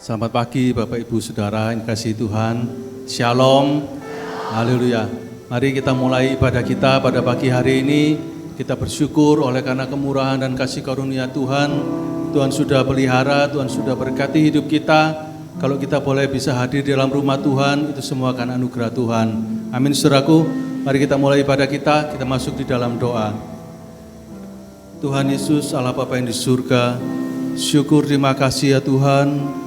Selamat pagi Bapak Ibu Saudara yang kasih Tuhan. Shalom. Haleluya. Mari kita mulai ibadah kita pada pagi hari ini. Kita bersyukur oleh karena kemurahan dan kasih karunia Tuhan. Tuhan sudah pelihara, Tuhan sudah berkati hidup kita. Kalau kita boleh bisa hadir di dalam rumah Tuhan, itu semua akan anugerah Tuhan. Amin saudaraku. Mari kita mulai ibadah kita masuk di dalam doa. Tuhan Yesus, Allah Bapa yang di surga, syukur terima kasih ya Tuhan.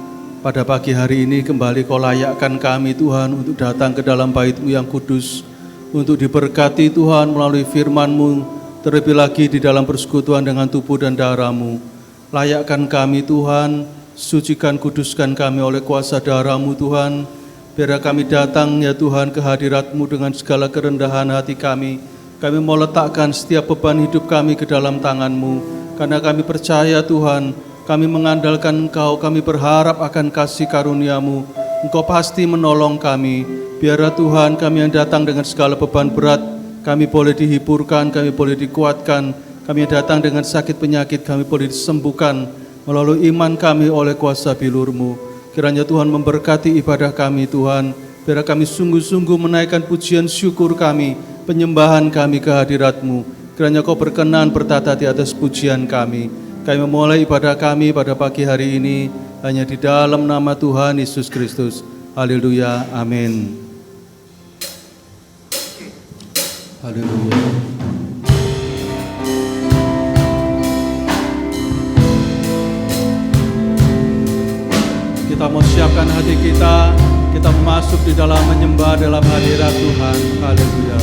Pada pagi hari ini kembali Kau layakkan kami Tuhan untuk datang ke dalam bait-Mu yang kudus, untuk diberkati Tuhan melalui firman-Mu, terlebih lagi di dalam persekutuan dengan tubuh dan darah-Mu. Layakkan kami Tuhan, sucikan kuduskan kami oleh kuasa darah-Mu Tuhan, biar kami datang ya Tuhan ke hadirat-Mu dengan segala kerendahan hati kami. Kami mau letakkan setiap beban hidup kami ke dalam tangan-Mu, karena kami percaya Tuhan, kami mengandalkan Engkau, kami berharap akan kasih karunia-Mu. Engkau pasti menolong kami. Biarlah Tuhan kami yang datang dengan segala beban berat, kami boleh dihiburkan, kami boleh dikuatkan. Kami yang datang dengan sakit penyakit, kami boleh disembuhkan melalui iman kami oleh kuasa bilur-Mu. Kiranya Tuhan memberkati ibadah kami Tuhan. Biarlah kami sungguh-sungguh menaikkan pujian syukur kami, penyembahan kami ke hadirat-Mu. Kiranya Kau berkenan bertata di atas pujian kami. Kami memulai ibadah kami pada pagi hari ini hanya di dalam nama Tuhan Yesus Kristus. Haleluya, amin. Haleluya. Kita mau siapkan hati kita masuk di dalam menyembah dalam hadirat Tuhan. Haleluya.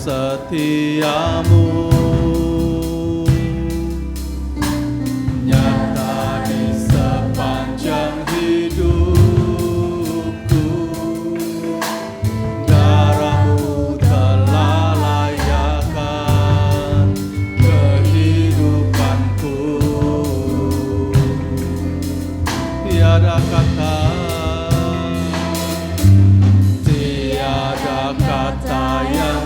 Setiamu nyata di sepanjang hidupku, darah-Mu telah layakkan kehidupanku. Tiada kata yang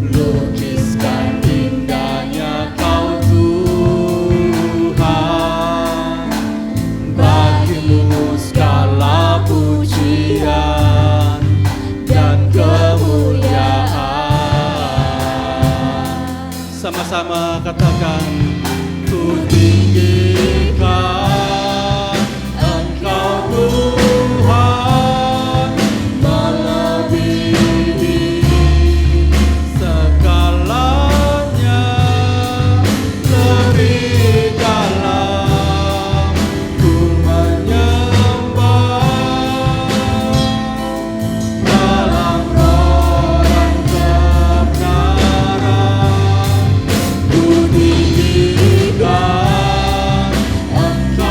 lukiskan indahnya Kau Tuhan. Bagi-Mu segala pujian dan kemuliaan. Sama-sama katakan, ku tinggikan Engkau Tuhan, melebihi segalanya. Lebih dalam ku menyembah dalam roh dan kebenaran. Ku tinggikan Engkau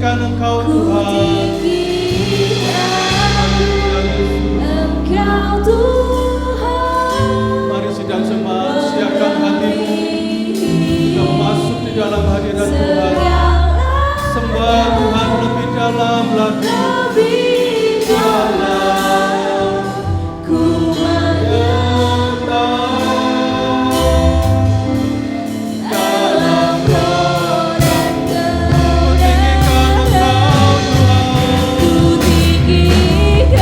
tinggikan Engkau Tuhan. Engkau Tuhan. Mari sidang jemaat siapkan hatimu untuk masuk di dalam hadirat Tuhan. Sembah Tuhan lebih dalam lagi. Lebih dalam ku menyembah dalam roh dan kebenaran. Ku tinggikan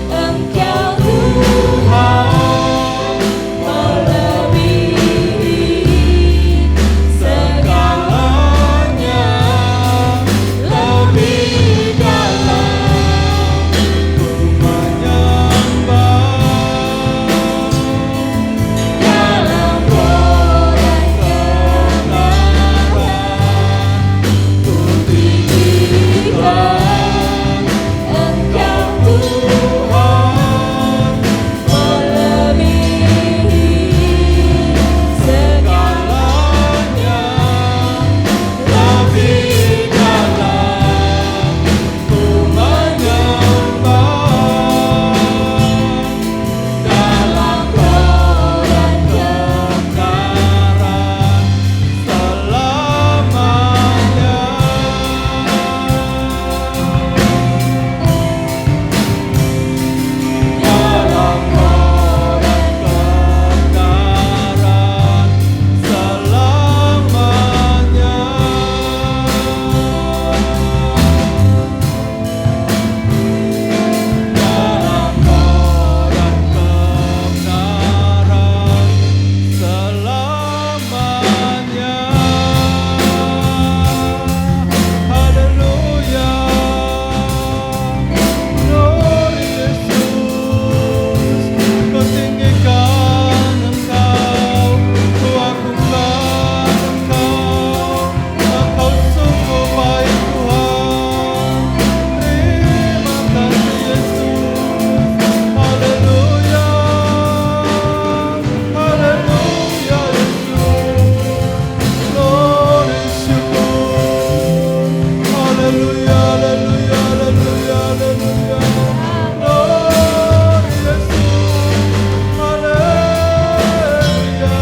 Engkau Tuhan, melebihi segalanya, lebih dalam ku menyembah dalam roh dan kebenaran. Ku tinggikan Engkau Tuhan, melebihi segalanya, lebih dalam ku menyembah dalam roh dan kebenaran selamanya. Dalam roh dan kebenaran selamanya. Dalam roh dan kebenaran selamanya. Haleluya. Glory Yesus, ku tinggikan Engkau, ku agungkan Engkau, Engkau sungguh baik Tuhan. Terima kasih Yesus. Haleluya. Haleluya Yesus. Glory syukur. Haleluya, haleluya, haleluya, haleluya. Glory Yesus. Haleluya.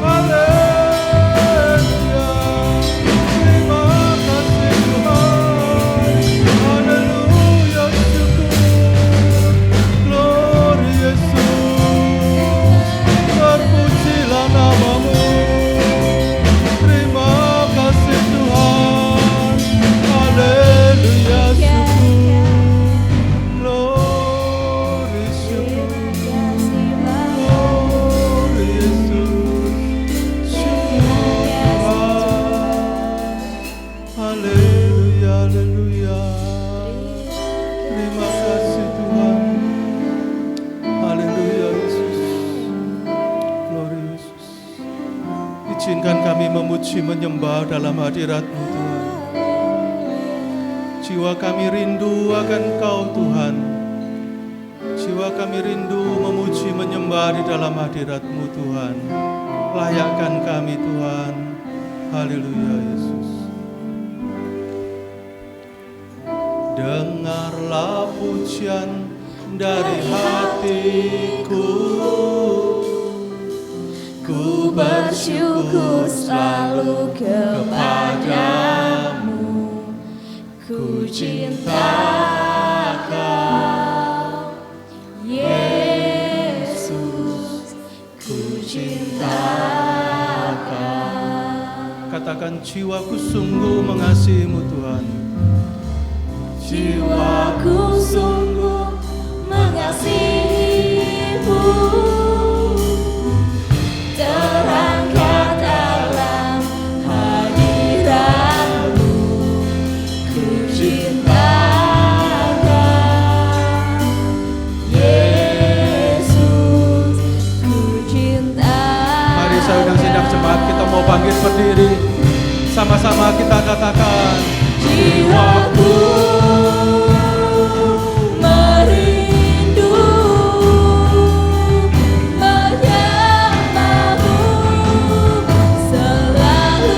Haleluya. Terima kasih Tuhan. Haleluya syukur. Glory Yesus. Terpujilah namamu. Terima kasih Tuhan. Haleluya syukur. Glory syukur. Glory Yesus. Syukur Tuhan. Haleluya, haleluya. Terima kasih Tuhan. Haleluya Yesus. Glory Yesus. Izinkan kami memuji menyembah dalam hadirat-Mu Tuhan. Jiwa kami rindu akan Kau Tuhan. Jiwa kami rindu memuji menyembah di dalam hadirat-Mu Tuhan. Layakkan kami Tuhan. Haleluya Yesus. Dengarlah pujian dari hatiku, ku bersyukur selalu kepadamu. Ku cinta Kau, Yesus, ku cinta Kau. Katakan, jiwaku sungguh mengasihi-Mu Tuhan. Jiwaku sungguh mengasihi-Mu, terangkat dalam hadirat-Mu. Ku cinta Kau, Yesus, ku cinta. Mari sedang jemaat kita mau bangkit berdiri. Sama-sama kita katakan, Jiwaku merindu menyembah-Mu selalu.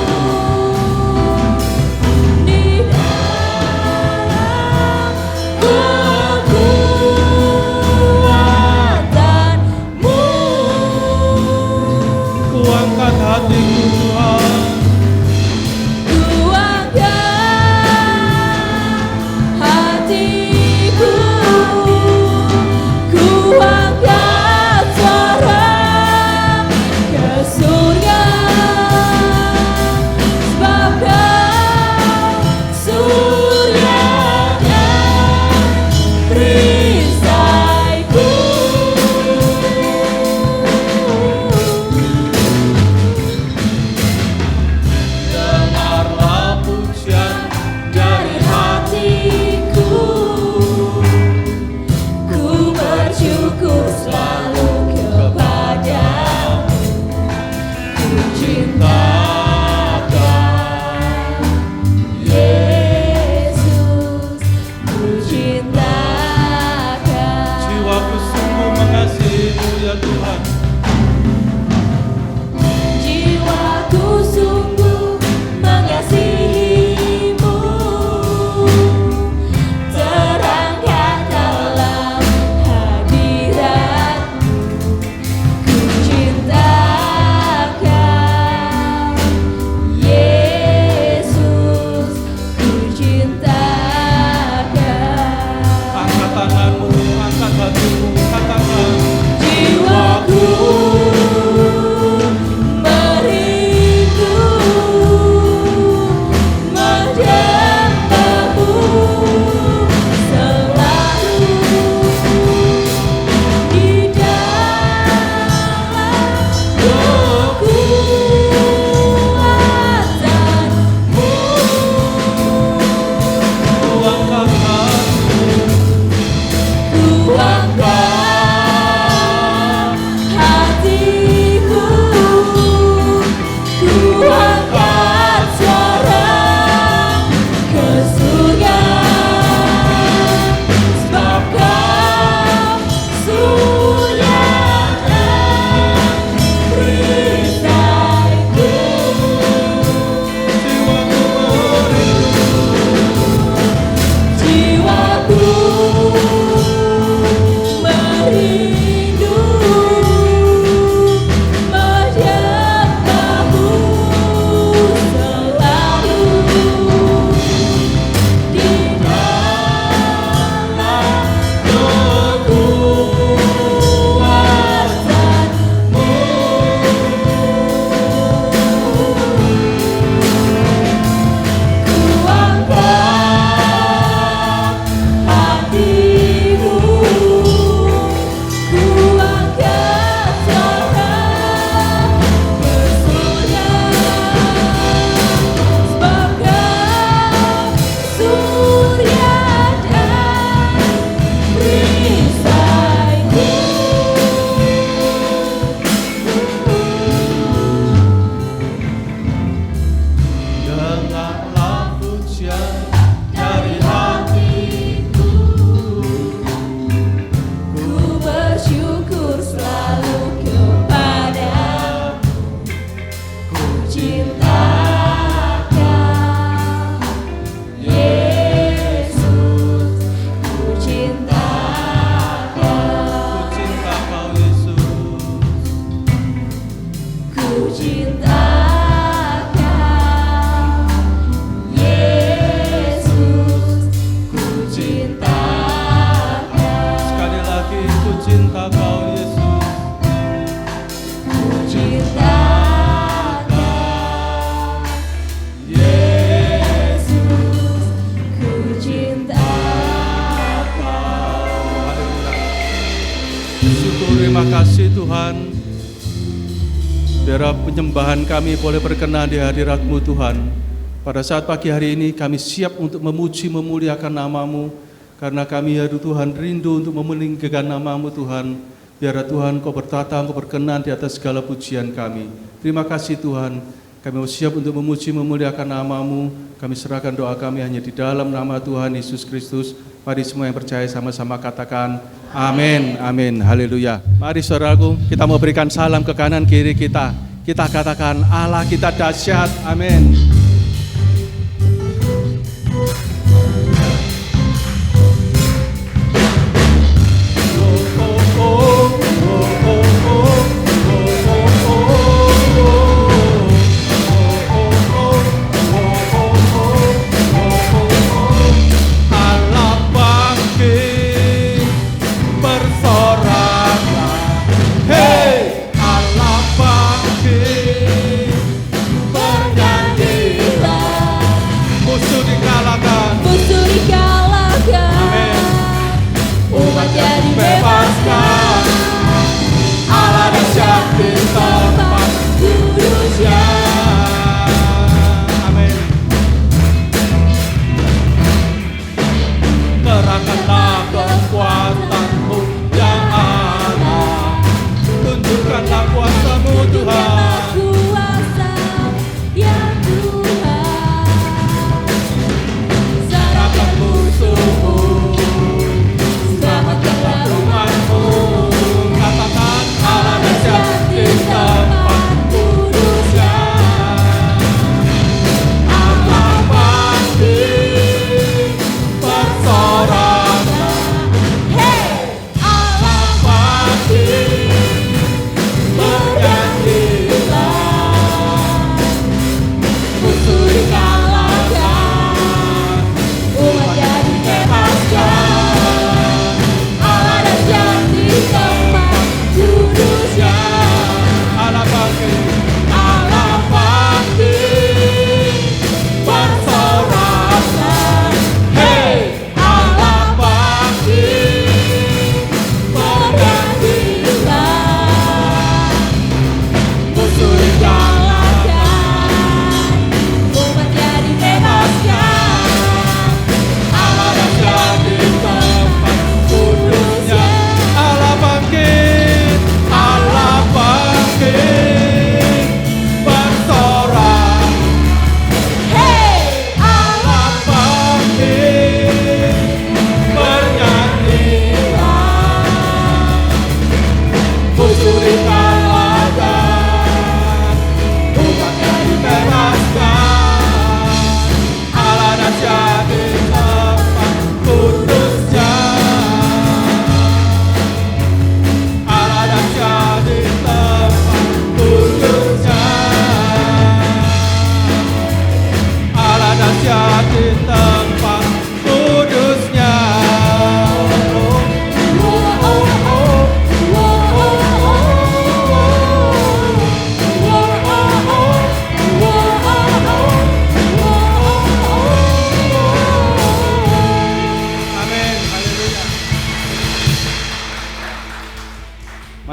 Saudara, penyembahan kami boleh berkenan di hadirat-Mu Tuhan. Pada saat pagi hari ini kami siap untuk memuji memuliakan nama-Mu, karena kami ya Tuhan rindu untuk memeninggikan nama-Mu Tuhan. Biar Tuhan Kau bertata, Kau berkenan di atas segala pujian kami. Terima kasih Tuhan, kami siap untuk memuji memuliakan nama-Mu. Kami serahkan doa kami hanya di dalam nama Tuhan Yesus Kristus. Mari semua yang percaya sama-sama katakan amin, amin, haleluya. Mari saudaraku, kita mau berikan salam ke kanan kiri kita. Kita katakan Allah kita dahsyat, amin.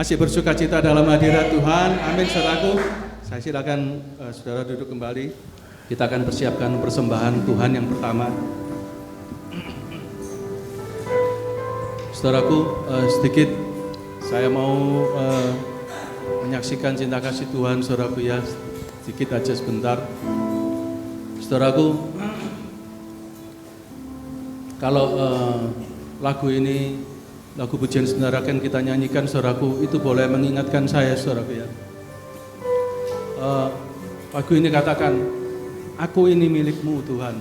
Masih bersuka cita dalam hadirat Tuhan, amin saudaraku. Saya silakan saudara duduk kembali. Kita akan persiapkan persembahan Tuhan yang pertama. Saudaraku, sedikit saya mau menyaksikan cinta kasih Tuhan, saudaraku ya. Sedikit aja sebentar. Saudaraku, kalau lagu ini, lagu pujian sebentar akan kita nyanyikan, saudaraku, itu boleh mengingatkan saya, saudaraku ya. Lagu ini katakan, aku ini milikmu Tuhan.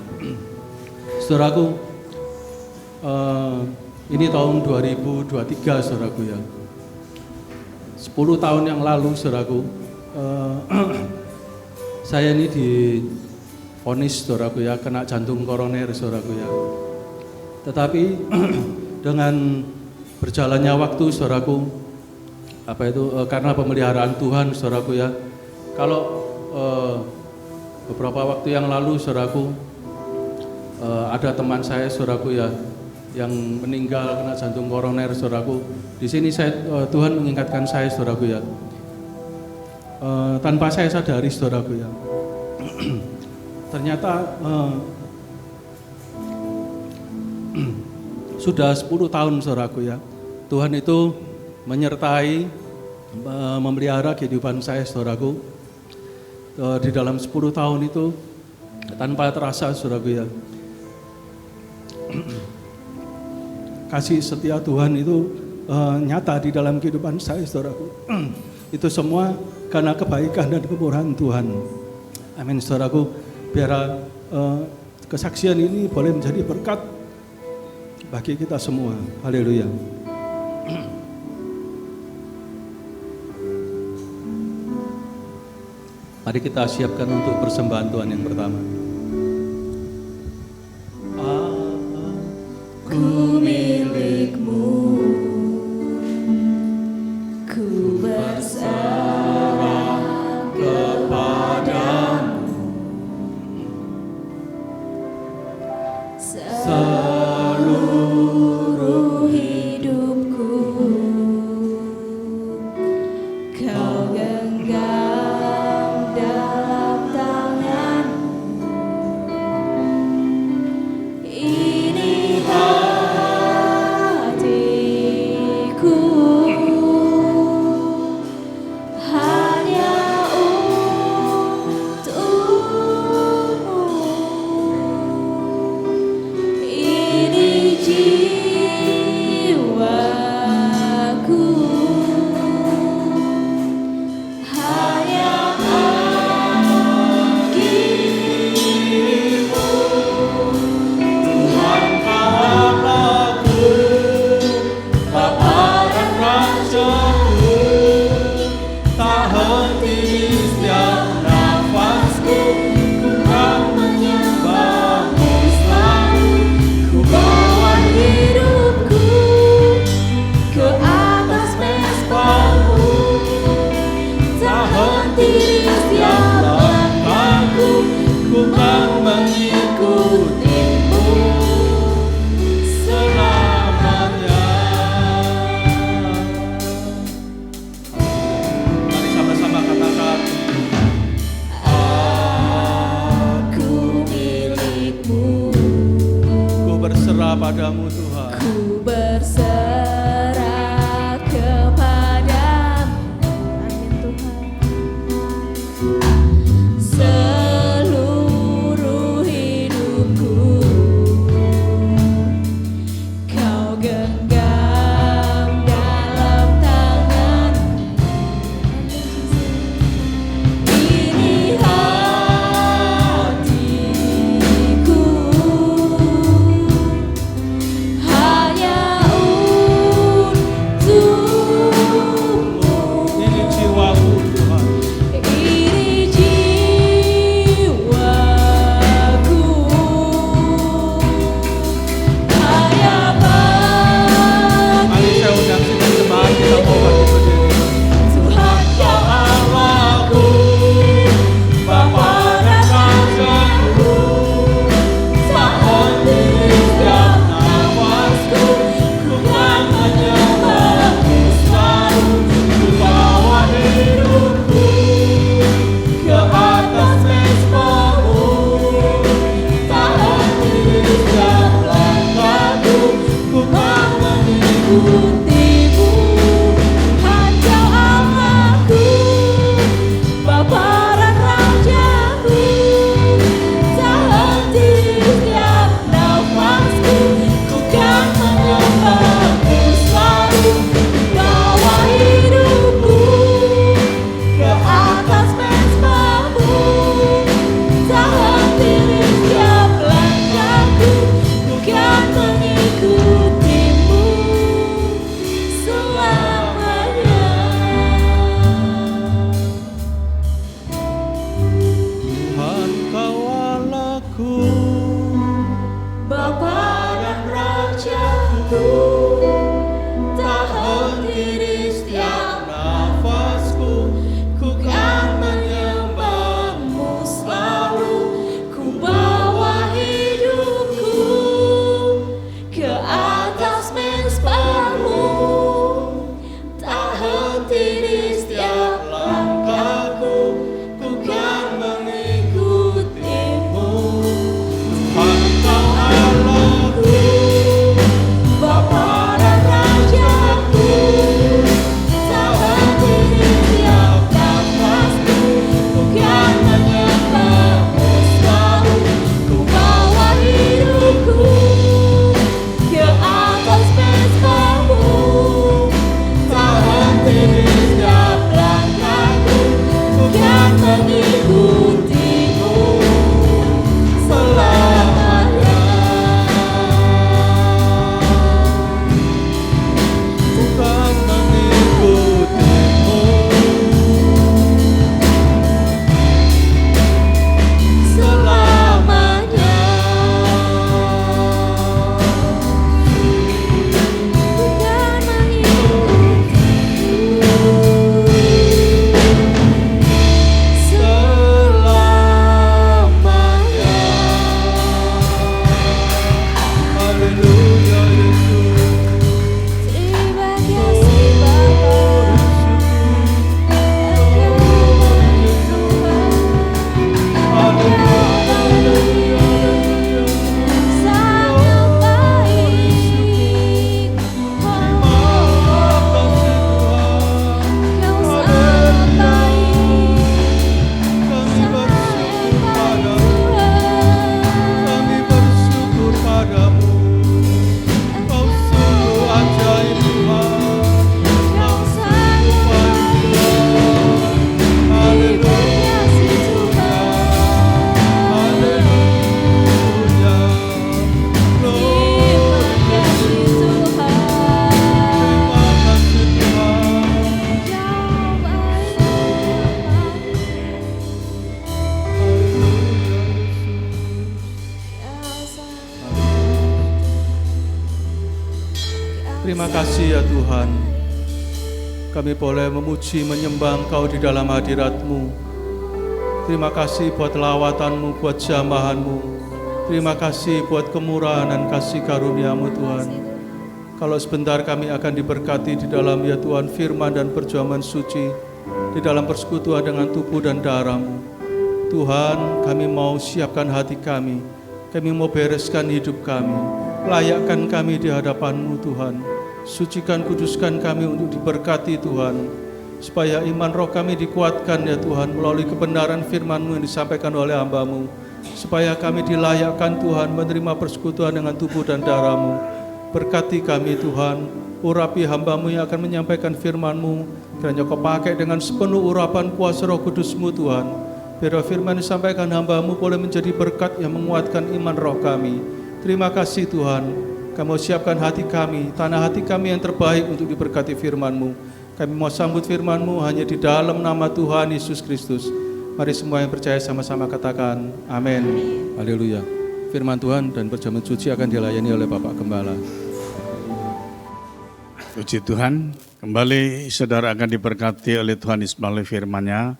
Saudaraku, ini tahun 2023, saudaraku ya. 10 tahun yang lalu, saudaraku, saya ini divonis, saudaraku ya, kena jantung koroner, saudaraku ya. Tetapi dengan berjalannya waktu, saudaraku, karena pemeliharaan Tuhan, saudaraku ya. Kalau beberapa waktu yang lalu, saudaraku, ada teman saya, saudaraku ya, yang meninggal kena jantung koroner, saudaraku. Di sini Tuhan mengingatkan saya, saudaraku ya. tanpa saya sadari, saudaraku ya, ternyata sudah 10 tahun, saudaraku ya, Tuhan itu menyertai, memelihara kehidupan saya, saudaraku. Di dalam 10 tahun itu tanpa terasa, saudaraku ya, kasih setia Tuhan itu nyata di dalam kehidupan saya, saudaraku. Itu semua karena kebaikan dan kemurahan Tuhan. Amin, saudaraku. Biar kesaksian ini boleh menjadi berkat bagi kita semua. Haleluya. Mari kita siapkan untuk persembahan Tuhan yang pertama. Ku milikmu, ku berserah kepadamu, seluruh hidupku kau genggam dalam tanganmu. Ini hatiku hanya untukmu. Ini jiwaku hanya milikmu. Tuhan Allahku, Bapa dan Rajaku, tak henti di setiap nafasku, ku kan menyembahmu selalu. Ku bawa hidupku ke atas mesbahmu, tak henti di setiap langkahku, Ku kan mengikutimu selamanya. Mari sama-sama katakan, aku milikmu. ku berserah padamu Tuhan. Ku berserah kepadamu. Amin Tuhan. Seluruh hidupku kau genggam dalam tanganmu. Ini hatiku hanya Terima kasih ya Tuhan, kami boleh memuji menyembah Engkau di dalam hadirat-Mu. Terima kasih buat lawatan-Mu, buat jamahan-Mu. Terima kasih buat kemurahan dan kasih karunia-Mu Tuhan. Kalau sebentar kami akan diberkati di dalam ya Tuhan firman dan perjamuan suci, di dalam persekutuan dengan tubuh dan darah-Mu. Tuhan, kami mau siapkan hati kami mau bereskan hidup kami, layakkan kami di hadapan-Mu Tuhan. Sucikan, kuduskan kami untuk diberkati Tuhan, supaya iman roh kami dikuatkan ya Tuhan melalui kebenaran firman-Mu yang disampaikan oleh hamba-Mu, supaya kami dilayakkan Tuhan menerima persekutuan dengan tubuh dan darah-Mu. Berkati kami Tuhan, urapi hamba-Mu yang akan menyampaikan firman-Mu, kiranya Kau pakai dengan sepenuh urapan kuasa Roh Kudus-Mu Tuhan, biar firman disampaikan hamba-Mu boleh menjadi berkat yang menguatkan iman roh kami. Terima kasih Tuhan, Kami siapkan hati kami, tanah hati kami yang terbaik untuk diberkati firman-Mu. Kami mau sambut firman-Mu hanya di dalam nama Tuhan Yesus Kristus. Mari semua yang percaya sama-sama katakan amin. Haleluya. Firman Tuhan dan perjamuan suci akan dilayani oleh Bapak Gembala. Puji Tuhan, kembali saudara akan diberkati oleh Tuhan Yesus melalui firman-Nya.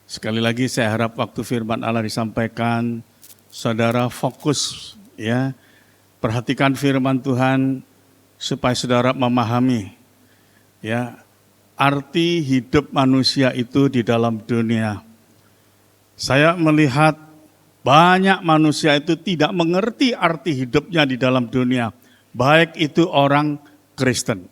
Sekali lagi saya harap waktu firman Allah disampaikan, saudara fokus ya, perhatikan firman Tuhan supaya saudara memahami ya arti hidup manusia itu di dalam dunia. Saya melihat banyak manusia itu tidak mengerti arti hidupnya di dalam dunia, baik itu orang Kristen.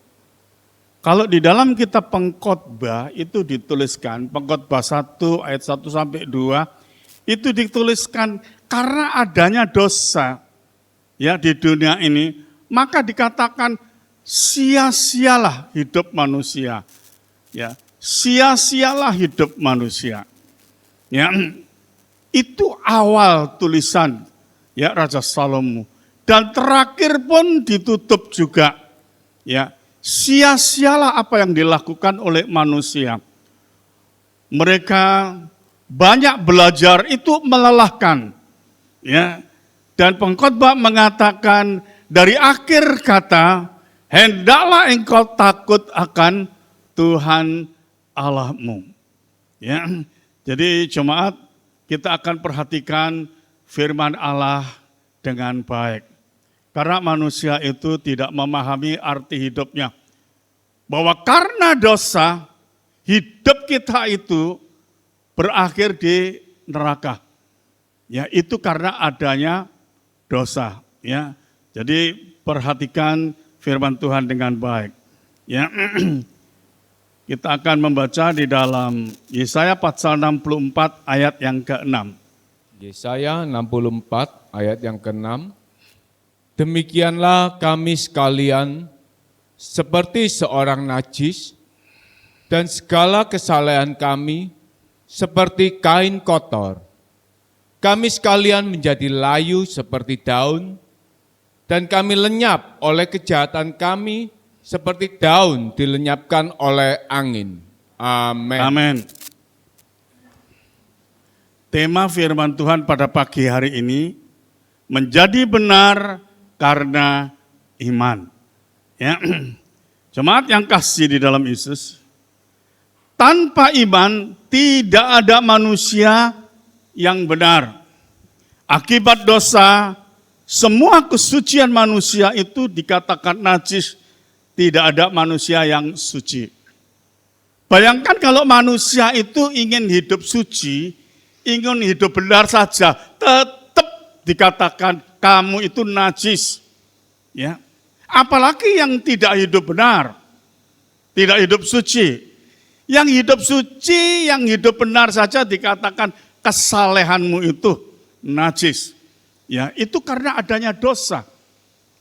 Kalau di dalam kitab Pengkhotbah itu dituliskan, Pengkhotbah 1 ayat 1 sampai 2, itu dituliskan karena adanya dosa ya di dunia ini, maka dikatakan sia-sialah hidup manusia. Ya, sia-sialah hidup manusia. Ya, itu awal tulisan ya Raja Salomo, dan terakhir pun ditutup juga. Ya, sia-sialah apa yang dilakukan oleh manusia. Mereka banyak belajar itu melelahkan. Ya, dan Pengkhotbah mengatakan dari akhir kata, hendaklah engkau takut akan Tuhan Allahmu. Ya, jadi jemaat, kita akan perhatikan firman Allah dengan baik. Karena manusia itu tidak memahami arti hidupnya. Bahwa karena dosa, hidup kita itu berakhir di neraka. Ya, itu karena adanya dosa. Ya, jadi perhatikan firman Tuhan dengan baik. Ya, kita akan membaca di dalam Yesaya pasal 64 ayat yang ke-6. Yesaya 64 ayat yang ke-6. Demikianlah kami sekalian seperti seorang najis, dan segala kesalehan kami seperti kain kotor. Kami sekalian menjadi layu seperti daun, dan kami lenyap oleh kejahatan kami seperti daun dilenyapkan oleh angin. Amin. Amin. Tema firman Tuhan pada pagi hari ini menjadi benar karena iman. Ya. Jemaat yang kasih di dalam Yesus, tanpa iman tidak ada manusia yang benar. Akibat dosa, semua kesucian manusia itu dikatakan najis. Tidak ada manusia yang suci. Bayangkan kalau manusia itu ingin hidup suci, ingin hidup benar saja, tetap dikatakan kamu itu najis. Ya. Apalagi yang tidak hidup benar, tidak hidup suci. Yang hidup suci, yang hidup benar saja dikatakan kesalehanmu itu najis. Ya, itu karena adanya dosa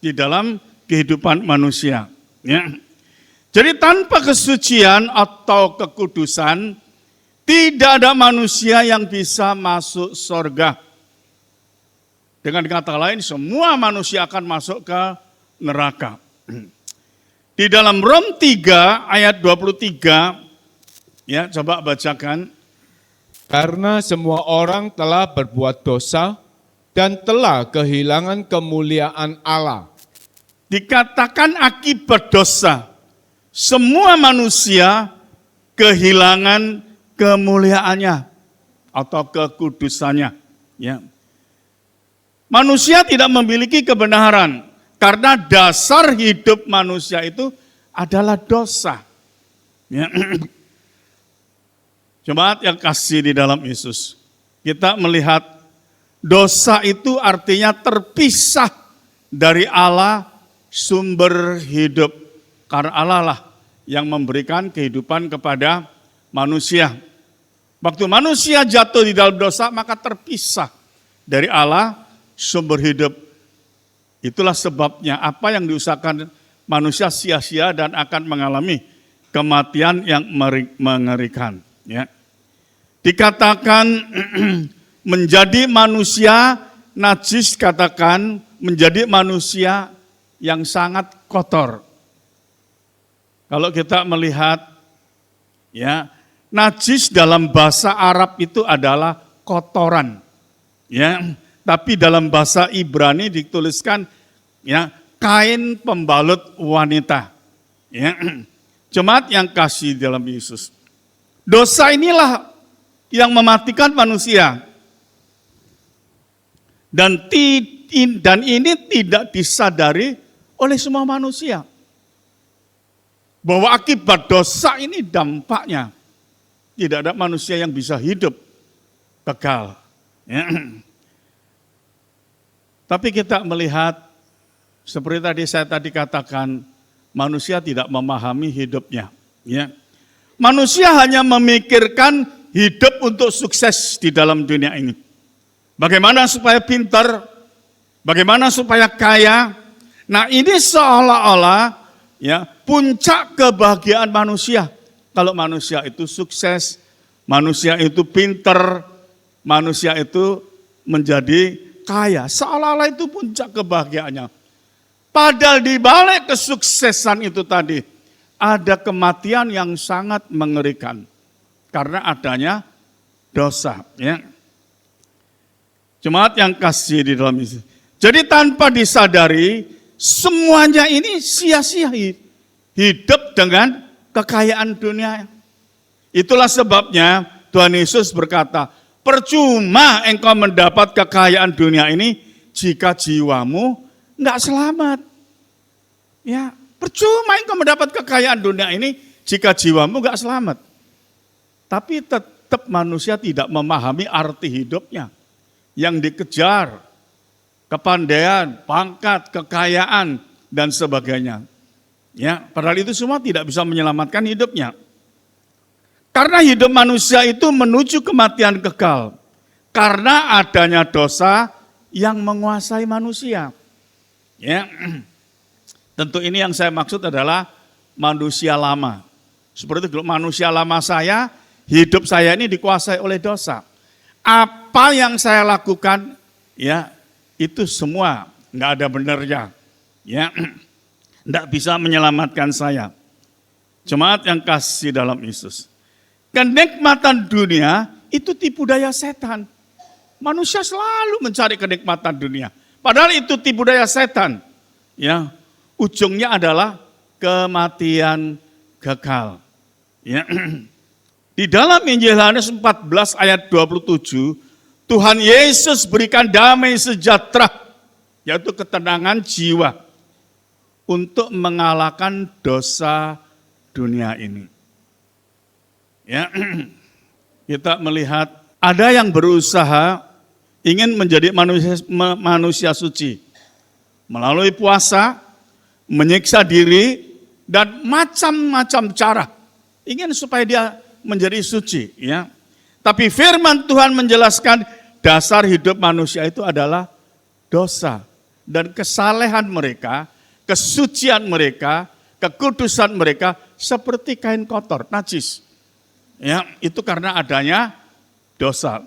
di dalam kehidupan manusia. Ya. Jadi tanpa kesucian atau kekudusan, tidak ada manusia yang bisa masuk surga. Dengan kata lain, semua manusia akan masuk ke neraka. Di dalam Rom 3 ayat 23, ya coba bacakan. Karena semua orang telah berbuat dosa dan telah kehilangan kemuliaan Allah, dikatakan akibat dosa, semua manusia kehilangan kemuliaannya atau kekudusannya. Ya. Manusia tidak memiliki kebenaran karena dasar hidup manusia itu adalah dosa. Ya. Jemaat yang kasih di dalam Yesus, kita melihat dosa itu artinya terpisah dari Allah sumber hidup. Karena Allah lah yang memberikan kehidupan kepada manusia. Waktu manusia jatuh di dalam dosa, maka terpisah dari Allah sumber hidup. Itulah sebabnya apa yang diusahakan manusia sia-sia dan akan mengalami kematian yang mengerikan. Ya. Dikatakan menjadi manusia najis, katakan menjadi manusia yang sangat kotor. Kalau kita melihat, ya, najis dalam bahasa Arab itu adalah kotoran, ya. Tapi dalam bahasa Ibrani dituliskan, ya, kain pembalut wanita. Ya. Jemaat yang kasih dalam Yesus, dosa inilah yang mematikan manusia. Dan ini tidak disadari oleh semua manusia. Bahwa akibat dosa ini dampaknya tidak ada manusia yang bisa hidup kekal. Ya. Tapi kita melihat, seperti tadi saya katakan, manusia tidak memahami hidupnya. Ya. Manusia hanya memikirkan hidup untuk sukses di dalam dunia ini. Bagaimana supaya pintar, bagaimana supaya kaya. Nah, ini seolah-olah, ya, puncak kebahagiaan manusia. Kalau manusia itu sukses, manusia itu pintar, manusia itu menjadi kaya. Seolah-olah itu puncak kebahagiaannya. Padahal di balik kesuksesan itu tadi, ada kematian yang sangat mengerikan. Karena adanya dosa. Ya. Jemaat yang kasih di dalam Yesus. Jadi tanpa disadari, semuanya ini sia-sia hidup dengan kekayaan dunia. Itulah sebabnya Tuhan Yesus berkata, percuma engkau mendapat kekayaan dunia ini jika jiwamu enggak selamat. Ya, percuma engkau mendapat kekayaan dunia ini jika jiwamu enggak selamat. Tapi tetap manusia tidak memahami arti hidupnya. Yang dikejar, kepandaian, pangkat, kekayaan, dan sebagainya. Ya, padahal itu semua tidak bisa menyelamatkan hidupnya. Karena hidup manusia itu menuju kematian kekal. Karena adanya dosa yang menguasai manusia. Ya, tentu ini yang saya maksud adalah manusia lama. Seperti itu, manusia lama saya, hidup saya ini dikuasai oleh dosa. Apa yang saya lakukan, ya, itu semua nggak ada benarnya. Ya, nggak bisa menyelamatkan saya. Jemaat yang kasih dalam Yesus. Kenikmatan dunia itu tipu daya setan. Manusia selalu mencari kenikmatan dunia. Padahal itu tipu daya setan. Ya, ujungnya adalah kematian kekal. Ya. Di dalam Injil Yohanes 14 ayat 27, Tuhan Yesus berikan damai sejahtera, yaitu ketenangan jiwa, untuk mengalahkan dosa dunia ini. Ya, kita melihat ada yang berusaha ingin menjadi manusia suci melalui puasa, menyiksa diri, dan macam-macam cara ingin supaya dia menjadi suci. Ya. Tapi firman Tuhan menjelaskan dasar hidup manusia itu adalah dosa, dan kesalehan mereka, kesucian mereka, kekudusan mereka seperti kain kotor, najis. Ya, itu karena adanya dosa.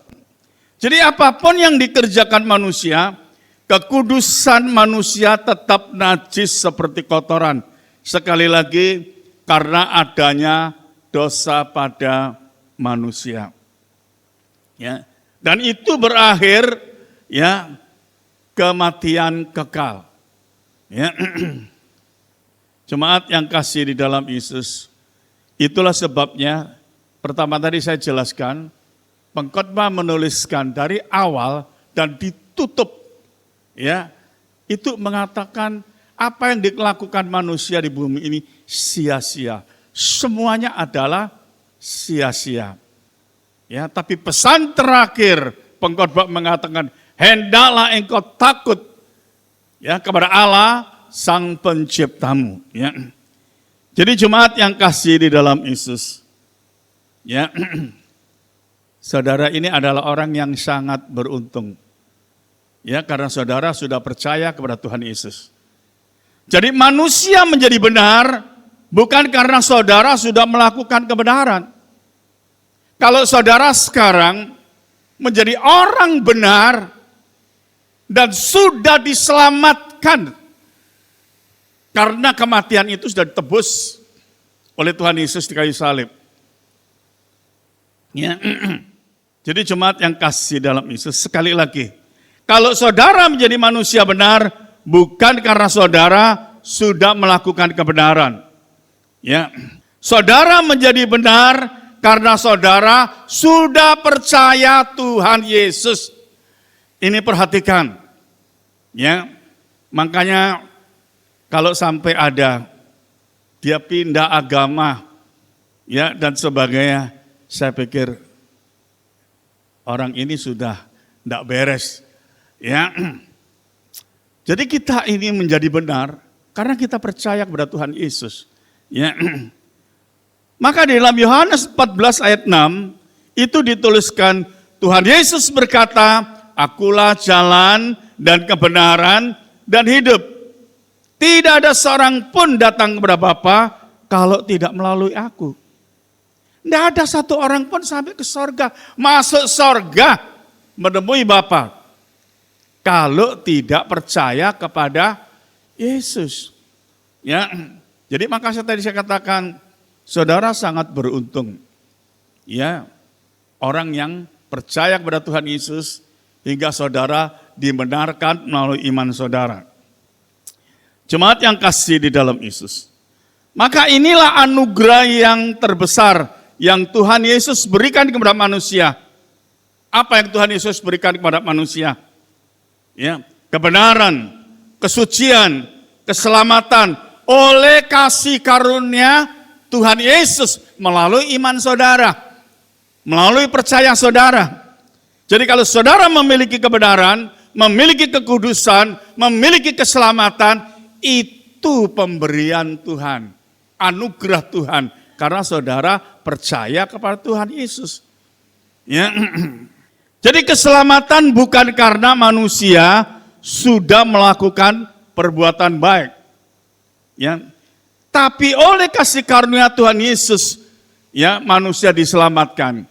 Jadi apapun yang dikerjakan manusia, kekudusan manusia tetap najis seperti kotoran. Sekali lagi, karena adanya dosa pada manusia. Ya, dan itu berakhir, ya, kematian kekal. Ya. Jemaat yang kasih di dalam Yesus, itulah sebabnya pertama tadi saya jelaskan, pengkhotbah menuliskan dari awal dan ditutup, ya, itu mengatakan apa yang dilakukan manusia di bumi ini sia-sia. Semuanya adalah sia-sia. Ya, tapi pesan terakhir pengkhotbah mengatakan, hendaklah engkau takut, ya, kepada Allah Sang Penciptamu. Ya. Jadi jemaat yang kasih di dalam Yesus, ya, saudara ini adalah orang yang sangat beruntung. Ya, karena saudara sudah percaya kepada Tuhan Yesus. Jadi manusia menjadi benar bukan karena saudara sudah melakukan kebenaran. Kalau saudara sekarang menjadi orang benar dan sudah diselamatkan karena kematian itu sudah ditebus oleh Tuhan Yesus di kayu salib. Ya. Jadi jemaat yang kasih dalam Yesus, sekali lagi, kalau saudara menjadi manusia benar, bukan karena saudara sudah melakukan kebenaran. Ya. Saudara menjadi benar karena saudara sudah percaya Tuhan Yesus. Ini perhatikan. Ya. Makanya kalau sampai ada dia pindah agama, ya, dan sebagainya, saya pikir orang ini sudah tidak beres. Ya. Jadi kita ini menjadi benar karena kita percaya kepada Tuhan Yesus. Ya. Maka di dalam Yohanes 14 ayat 6 itu dituliskan, Tuhan Yesus berkata, akulah jalan dan kebenaran dan hidup. Tidak ada seorang pun datang kepada Bapa kalau tidak melalui aku. Tidak ada satu orang pun sampai ke sorga, masuk sorga, menemui Bapa kalau tidak percaya kepada Yesus. Ya, jadi makanya tadi saya katakan, saudara sangat beruntung. Ya, orang yang percaya kepada Tuhan Yesus hingga saudara dibenarkan melalui iman saudara. Jemaat yang kasih di dalam Yesus. Maka inilah anugerah yang terbesar yang Tuhan Yesus berikan kepada manusia. Apa yang Tuhan Yesus berikan kepada manusia? Ya, kebenaran, kesucian, keselamatan oleh kasih karunia Tuhan Yesus melalui iman saudara, melalui percaya saudara. Jadi kalau saudara memiliki kebenaran, memiliki kekudusan, memiliki keselamatan, itu pemberian Tuhan, anugerah Tuhan, karena saudara percaya kepada Tuhan Yesus. Ya. Jadi keselamatan bukan karena manusia sudah melakukan perbuatan baik, ya, tapi oleh kasih karunia Tuhan Yesus, ya, manusia diselamatkan.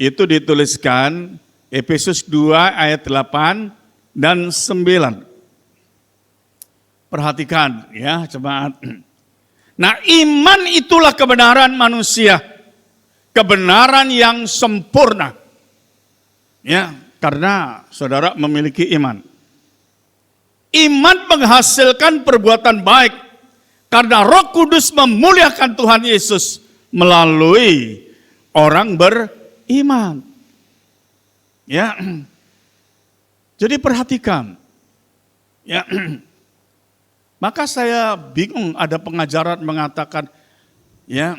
Itu dituliskan Efesus 2 ayat 8 dan 9. Perhatikan, ya, jemaat. Nah, iman itulah kebenaran manusia, kebenaran yang sempurna. Ya, karena saudara memiliki iman. Iman menghasilkan perbuatan baik karena Roh Kudus memuliakan Tuhan Yesus melalui orang beriman. Ya. Jadi perhatikan. Ya. Maka saya bingung ada pengajaran mengatakan, ya,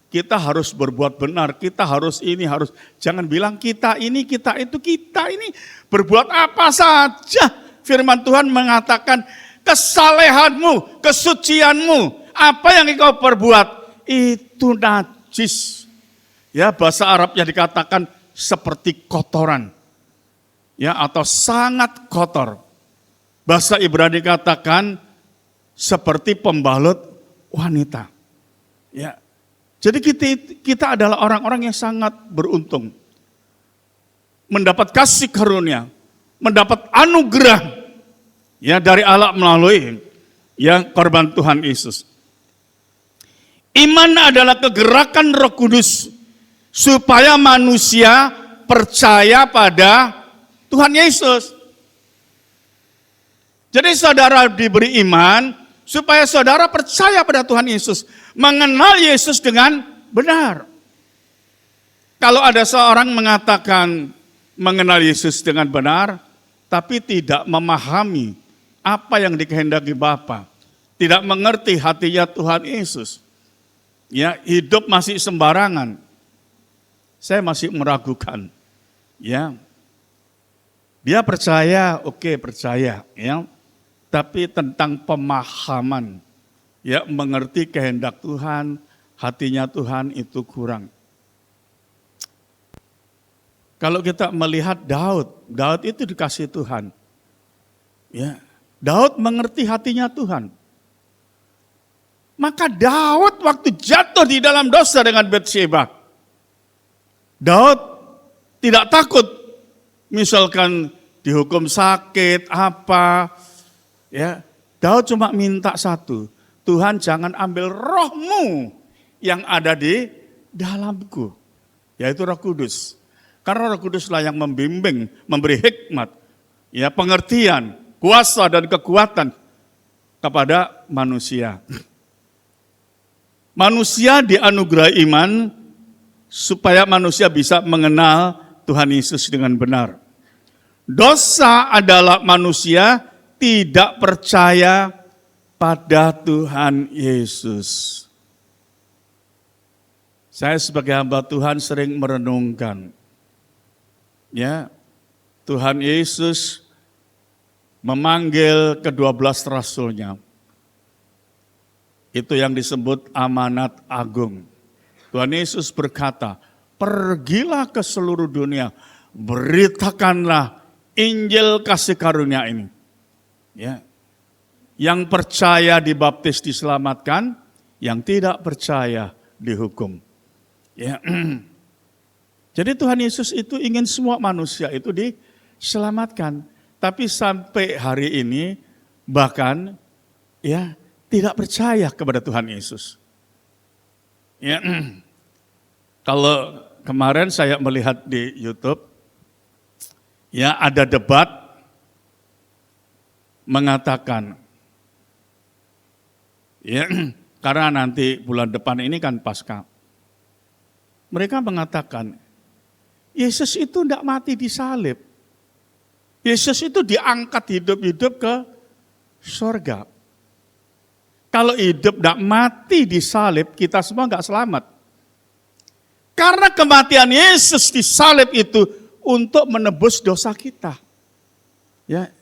kita harus berbuat benar, kita harus ini, harus, jangan bilang kita ini, kita itu, kita ini berbuat apa saja. Firman Tuhan mengatakan, kesalehanmu, kesucianmu, apa yang engkau perbuat, itu najis. Ya, bahasa Arabnya dikatakan seperti kotoran, ya, atau sangat kotor. Bahasa Ibrani katakan seperti pembalut wanita. Ya. Jadi kita adalah orang-orang yang sangat beruntung. Mendapat kasih karunia, mendapat anugerah, ya, dari Allah melalui, ya, korban Tuhan Yesus. Iman adalah kegerakan Roh Kudus supaya manusia percaya pada Tuhan Yesus. Jadi saudara diberi iman supaya saudara percaya pada Tuhan Yesus, mengenal Yesus dengan benar. Kalau ada seorang mengatakan mengenal Yesus dengan benar, tapi tidak memahami apa yang dikehendaki Bapa, tidak mengerti hatinya Tuhan Yesus, ya hidup masih sembarangan, saya masih meragukan. Ya, dia percaya, oke percaya, ya, tapi tentang pemahaman, ya mengerti kehendak Tuhan, hatinya Tuhan itu kurang. Kalau kita melihat Daud itu dikasih Tuhan, ya, Daud mengerti hatinya Tuhan. Maka Daud waktu jatuh di dalam dosa dengan Batsyeba, Daud tidak takut, misalkan dihukum sakit, apa, ya. Daud cuma minta satu, Tuhan jangan ambil rohmu yang ada di dalamku, yaitu Roh Kudus. Karena Roh Kuduslah yang membimbing, memberi hikmat, ya pengertian, kuasa dan kekuatan kepada manusia. Manusia dianugerahi iman supaya manusia bisa mengenal Tuhan Yesus dengan benar. Dosa adalah manusia tidak percaya pada Tuhan Yesus. Saya sebagai hamba Tuhan sering merenungkan, ya, Tuhan Yesus memanggil ke-12 rasulnya. Itu yang disebut amanat agung. Tuhan Yesus berkata, pergilah ke seluruh dunia, beritakanlah Injil kasih karunia ini. Ya. Yang percaya dibaptis diselamatkan, yang tidak percaya dihukum. Ya. Jadi Tuhan Yesus itu ingin semua manusia itu diselamatkan. Tapi sampai hari ini bahkan ya tidak percaya kepada Tuhan Yesus. Ya. Kalau kemarin saya melihat di YouTube, ya ada debat mengatakan, ya karena nanti bulan depan ini kan Paskah. Mereka mengatakan, Yesus itu tidak mati di salib. Yesus itu diangkat hidup-hidup ke surga. Kalau hidup tidak mati di salib, kita semua nggak selamat. Karena kematian Yesus di salib itu untuk menebus dosa kita. Ya.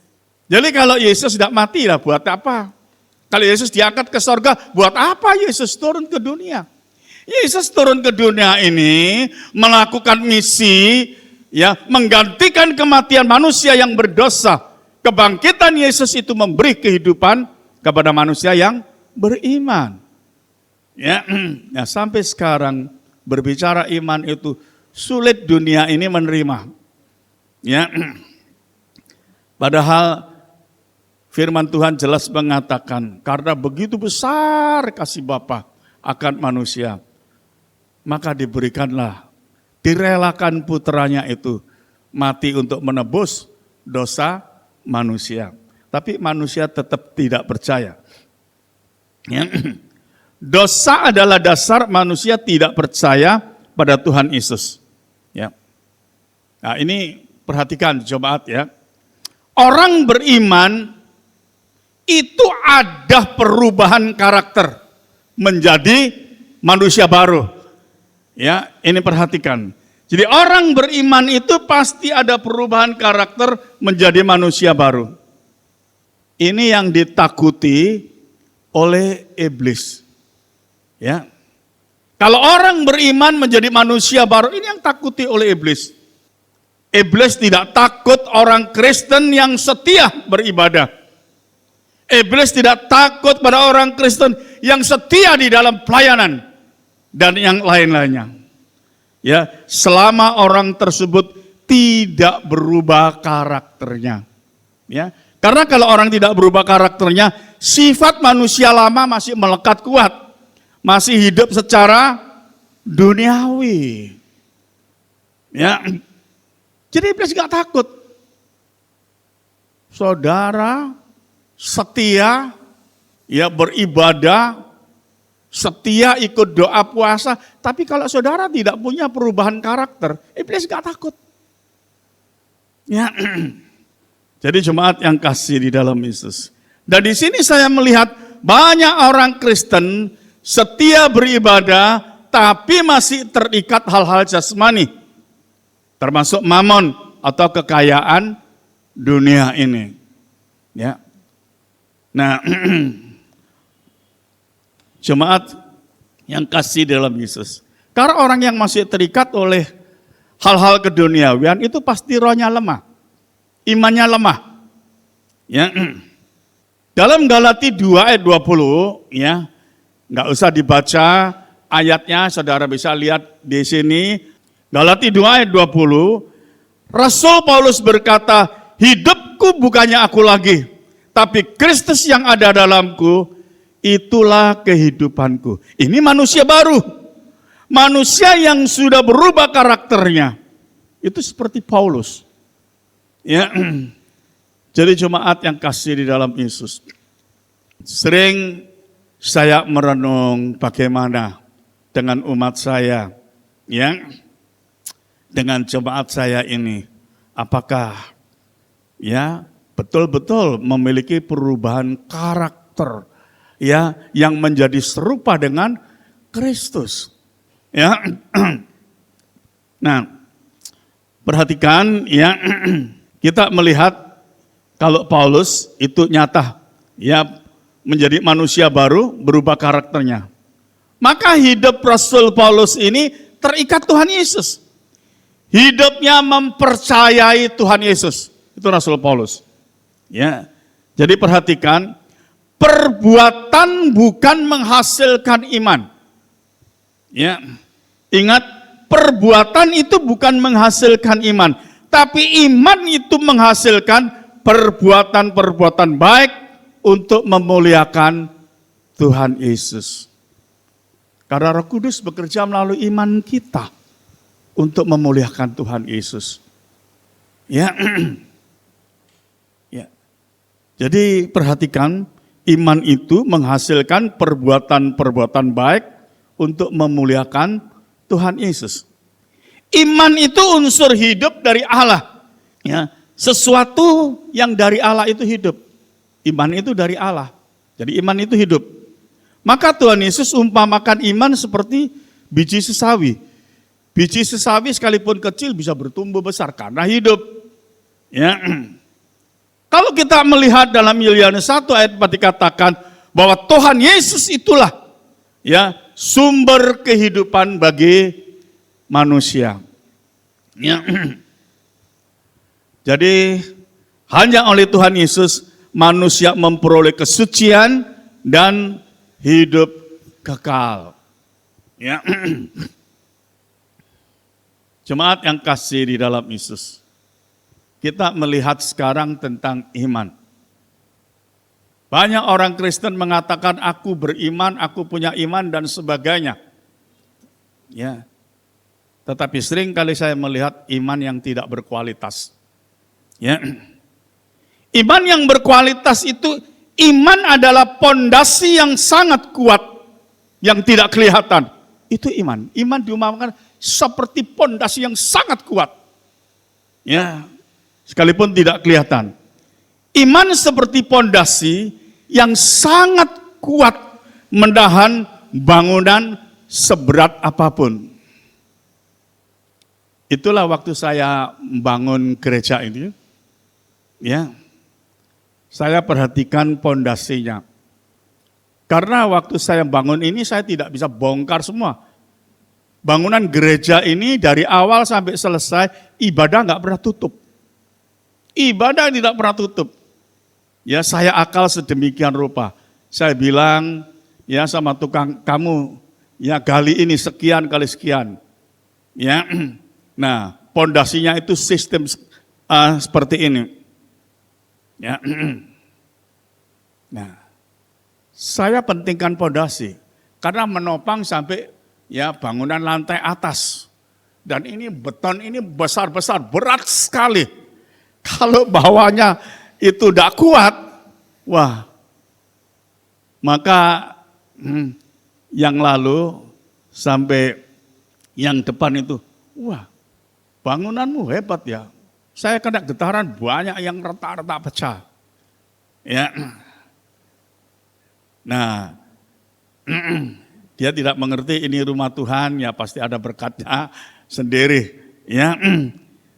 Jadi kalau Yesus tidak mati, lah buat apa? Kalau Yesus diangkat ke surga, buat apa Yesus turun ke dunia? Yesus turun ke dunia ini melakukan misi, ya, menggantikan kematian manusia yang berdosa. Kebangkitan Yesus itu memberi kehidupan kepada manusia yang beriman. Ya, nah sampai sekarang berbicara iman itu sulit dunia ini menerima. Ya, padahal firman Tuhan jelas mengatakan, karena begitu besar kasih Bapa akan manusia, maka diberikanlah, direlakan putranya itu mati untuk menebus dosa manusia. Tapi manusia tetap tidak percaya. Ya. Dosa adalah dasar manusia tidak percaya pada Tuhan Yesus. Ya. Nah ini perhatikan jemaat ya. Orang beriman itu ada perubahan karakter menjadi manusia baru. Ya, ini perhatikan. Jadi orang beriman itu pasti ada perubahan karakter menjadi manusia baru. Ini yang ditakuti oleh iblis. Ya. Kalau orang beriman menjadi manusia baru, ini yang takuti oleh iblis. Iblis tidak takut orang Kristen yang setia beribadah. Iblis tidak takut pada orang Kristen yang setia di dalam pelayanan dan yang lain-lainnya. Ya, selama orang tersebut tidak berubah karakternya. Ya, karena kalau orang tidak berubah karakternya, sifat manusia lama masih melekat kuat. Masih hidup secara duniawi. Ya. Jadi iblis gak takut. Saudara setia, ya beribadah, setia ikut doa puasa. Tapi kalau saudara tidak punya perubahan karakter, iblis gak takut. Ya, jadi jemaat yang kasih di dalam Yesus. Dan di sini saya melihat banyak orang Kristen setia beribadah, tapi masih terikat hal-hal jasmani, termasuk mamon atau kekayaan dunia ini. Ya, nah, jemaat yang kasih dalam Yesus. Karena orang yang masih terikat oleh hal-hal keduniawian itu pasti rohnya lemah, imannya lemah. Ya, dalam Galati 2 ayat 20, ya, nggak usah dibaca ayatnya, saudara bisa lihat di sini. Galati 2 ayat 20, Rasul Paulus berkata, hidupku bukannya aku lagi, tapi Kristus yang ada dalamku, itulah kehidupanku. Ini manusia baru. Manusia yang sudah berubah karakternya. Itu seperti Paulus. Ya. Jadi jemaat yang kasih di dalam Yesus. Sering saya merenung bagaimana dengan umat saya, ya, dengan jemaat saya ini. Apakah ya betul-betul memiliki perubahan karakter, ya, yang menjadi serupa dengan Kristus. Ya, nah, perhatikan, ya, kita melihat kalau Paulus itu nyata, ya, menjadi manusia baru, berubah karakternya. Maka hidup Rasul Paulus ini terikat Tuhan Yesus. Hidupnya mempercayai Tuhan Yesus. Itu Rasul Paulus. Ya, jadi perhatikan, perbuatan bukan menghasilkan iman. Ya, ingat, perbuatan itu bukan menghasilkan iman, tapi iman itu menghasilkan perbuatan-perbuatan baik untuk memuliakan Tuhan Yesus. Karena Roh Kudus bekerja melalui iman kita untuk memuliakan Tuhan Yesus. Ya, ya. Jadi perhatikan, iman itu menghasilkan perbuatan-perbuatan baik untuk memuliakan Tuhan Yesus. Iman itu unsur hidup dari Allah. Ya, sesuatu yang dari Allah itu hidup. Iman itu dari Allah. Jadi iman itu hidup. Maka Tuhan Yesus umpamakan iman seperti biji sesawi. Biji sesawi sekalipun kecil bisa bertumbuh besar karena hidup. Ya. Kalau kita melihat dalam Yohanes 1 ayat 4 dikatakan bahwa Tuhan Yesus itulah, ya, sumber kehidupan bagi manusia. Ya. Jadi hanya oleh Tuhan Yesus manusia memperoleh kesucian dan hidup kekal. Ya. Jemaat yang kasih di dalam Yesus. Kita melihat sekarang tentang iman. Banyak orang Kristen mengatakan aku beriman, aku punya iman dan sebagainya. Ya. Tetapi sering kali saya melihat iman yang tidak berkualitas. Ya. Iman yang berkualitas itu, iman adalah pondasi yang sangat kuat yang tidak kelihatan. Itu iman. Iman diumpamakan seperti pondasi yang sangat kuat. Ya. Sekalipun tidak kelihatan. Iman seperti pondasi yang sangat kuat menahan bangunan seberat apapun. Itulah waktu saya membangun gereja ini. Ya. Saya perhatikan pondasinya. Karena waktu saya bangun ini saya tidak bisa bongkar semua. Bangunan gereja ini dari awal sampai selesai ibadah nggak pernah tutup. Ibadah tidak pernah tutup. Ya, saya akal sedemikian rupa. Saya bilang ya sama tukang, kamu ya gali ini sekian kali sekian. Ya. Nah, pondasinya itu sistem seperti ini. Ya. Nah, saya pentingkan pondasi karena menopang sampai ya bangunan lantai atas. Dan ini beton ini besar-besar, berat sekali. Kalau bawahnya itu tidak kuat, Wah, maka yang lalu sampai yang depan itu, wah, bangunanmu hebat ya. Saya kena getaran, banyak yang retak-retak pecah. Ya. Nah, dia tidak mengerti ini rumah Tuhan, ya pasti ada berkatnya sendiri. Ya,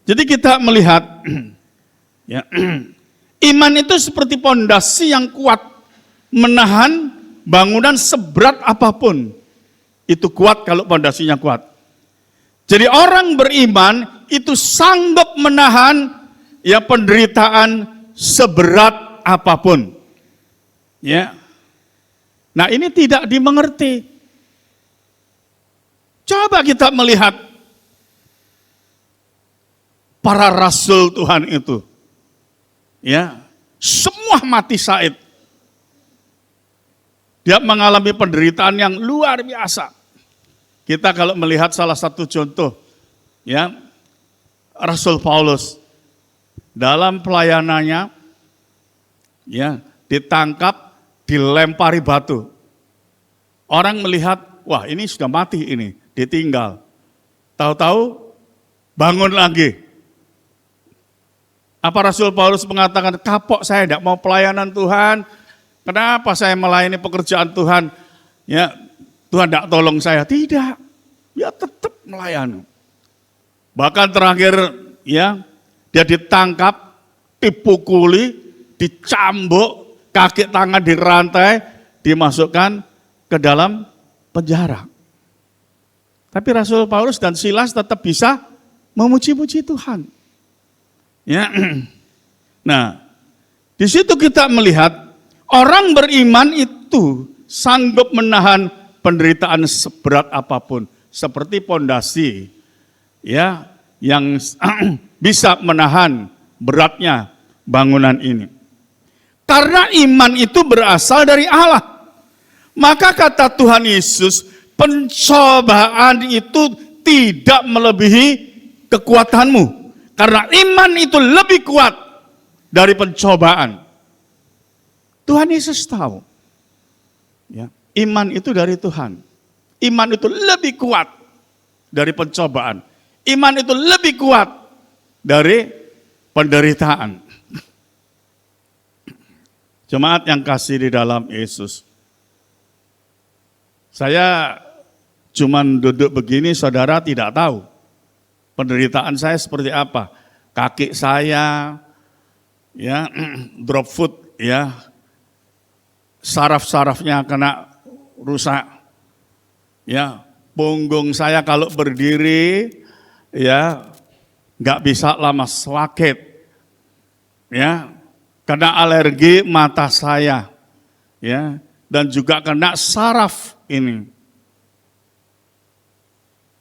jadi kita melihat, ya, iman itu seperti pondasi yang kuat, menahan bangunan seberat apapun. Itu kuat kalau pondasinya kuat. Jadi orang beriman itu sanggup menahan ya penderitaan seberat apapun. Ya. Nah, ini tidak dimengerti. Coba kita melihat para rasul Tuhan itu. Ya, semua mati syahid. Dia mengalami penderitaan yang luar biasa. Kita kalau melihat salah satu contoh, ya, Rasul Paulus dalam pelayanannya, ya, ditangkap, dilempari batu. Orang melihat, wah ini sudah mati ini, ditinggal. Tahu-tahu bangun lagi. Apa Rasul Paulus mengatakan, kapok saya tidak mau pelayanan Tuhan, kenapa saya melayani pekerjaan Tuhan? Ya, Tuhan tidak tolong saya. Tidak, dia tetap melayani. Bahkan terakhir, ya, dia ditangkap, dipukuli, dicambuk, kaki tangan dirantai, dimasukkan ke dalam penjara. Tapi Rasul Paulus dan Silas tetap bisa memuji-muji Tuhan. Ya. Nah, di situ kita melihat orang beriman itu sanggup menahan penderitaan seberat apapun, seperti pondasi, ya, yang bisa menahan beratnya bangunan ini. Karena iman itu berasal dari Allah. Maka kata Tuhan Yesus, pencobaan itu tidak melebihi kekuatanmu. Karena iman itu lebih kuat dari pencobaan. Tuhan Yesus tahu. Ya, iman itu dari Tuhan. Iman itu lebih kuat dari pencobaan. Iman itu lebih kuat dari penderitaan. Jemaat yang kasih di dalam Yesus. Saya cuman duduk begini, saudara tidak tahu penderitaan saya seperti apa. Kaki saya, ya, drop foot, ya, saraf-sarafnya kena rusak. Ya, punggung saya kalau berdiri, ya, nggak bisa lama sakit. Ya, kena alergi mata saya, ya, dan juga kena saraf ini.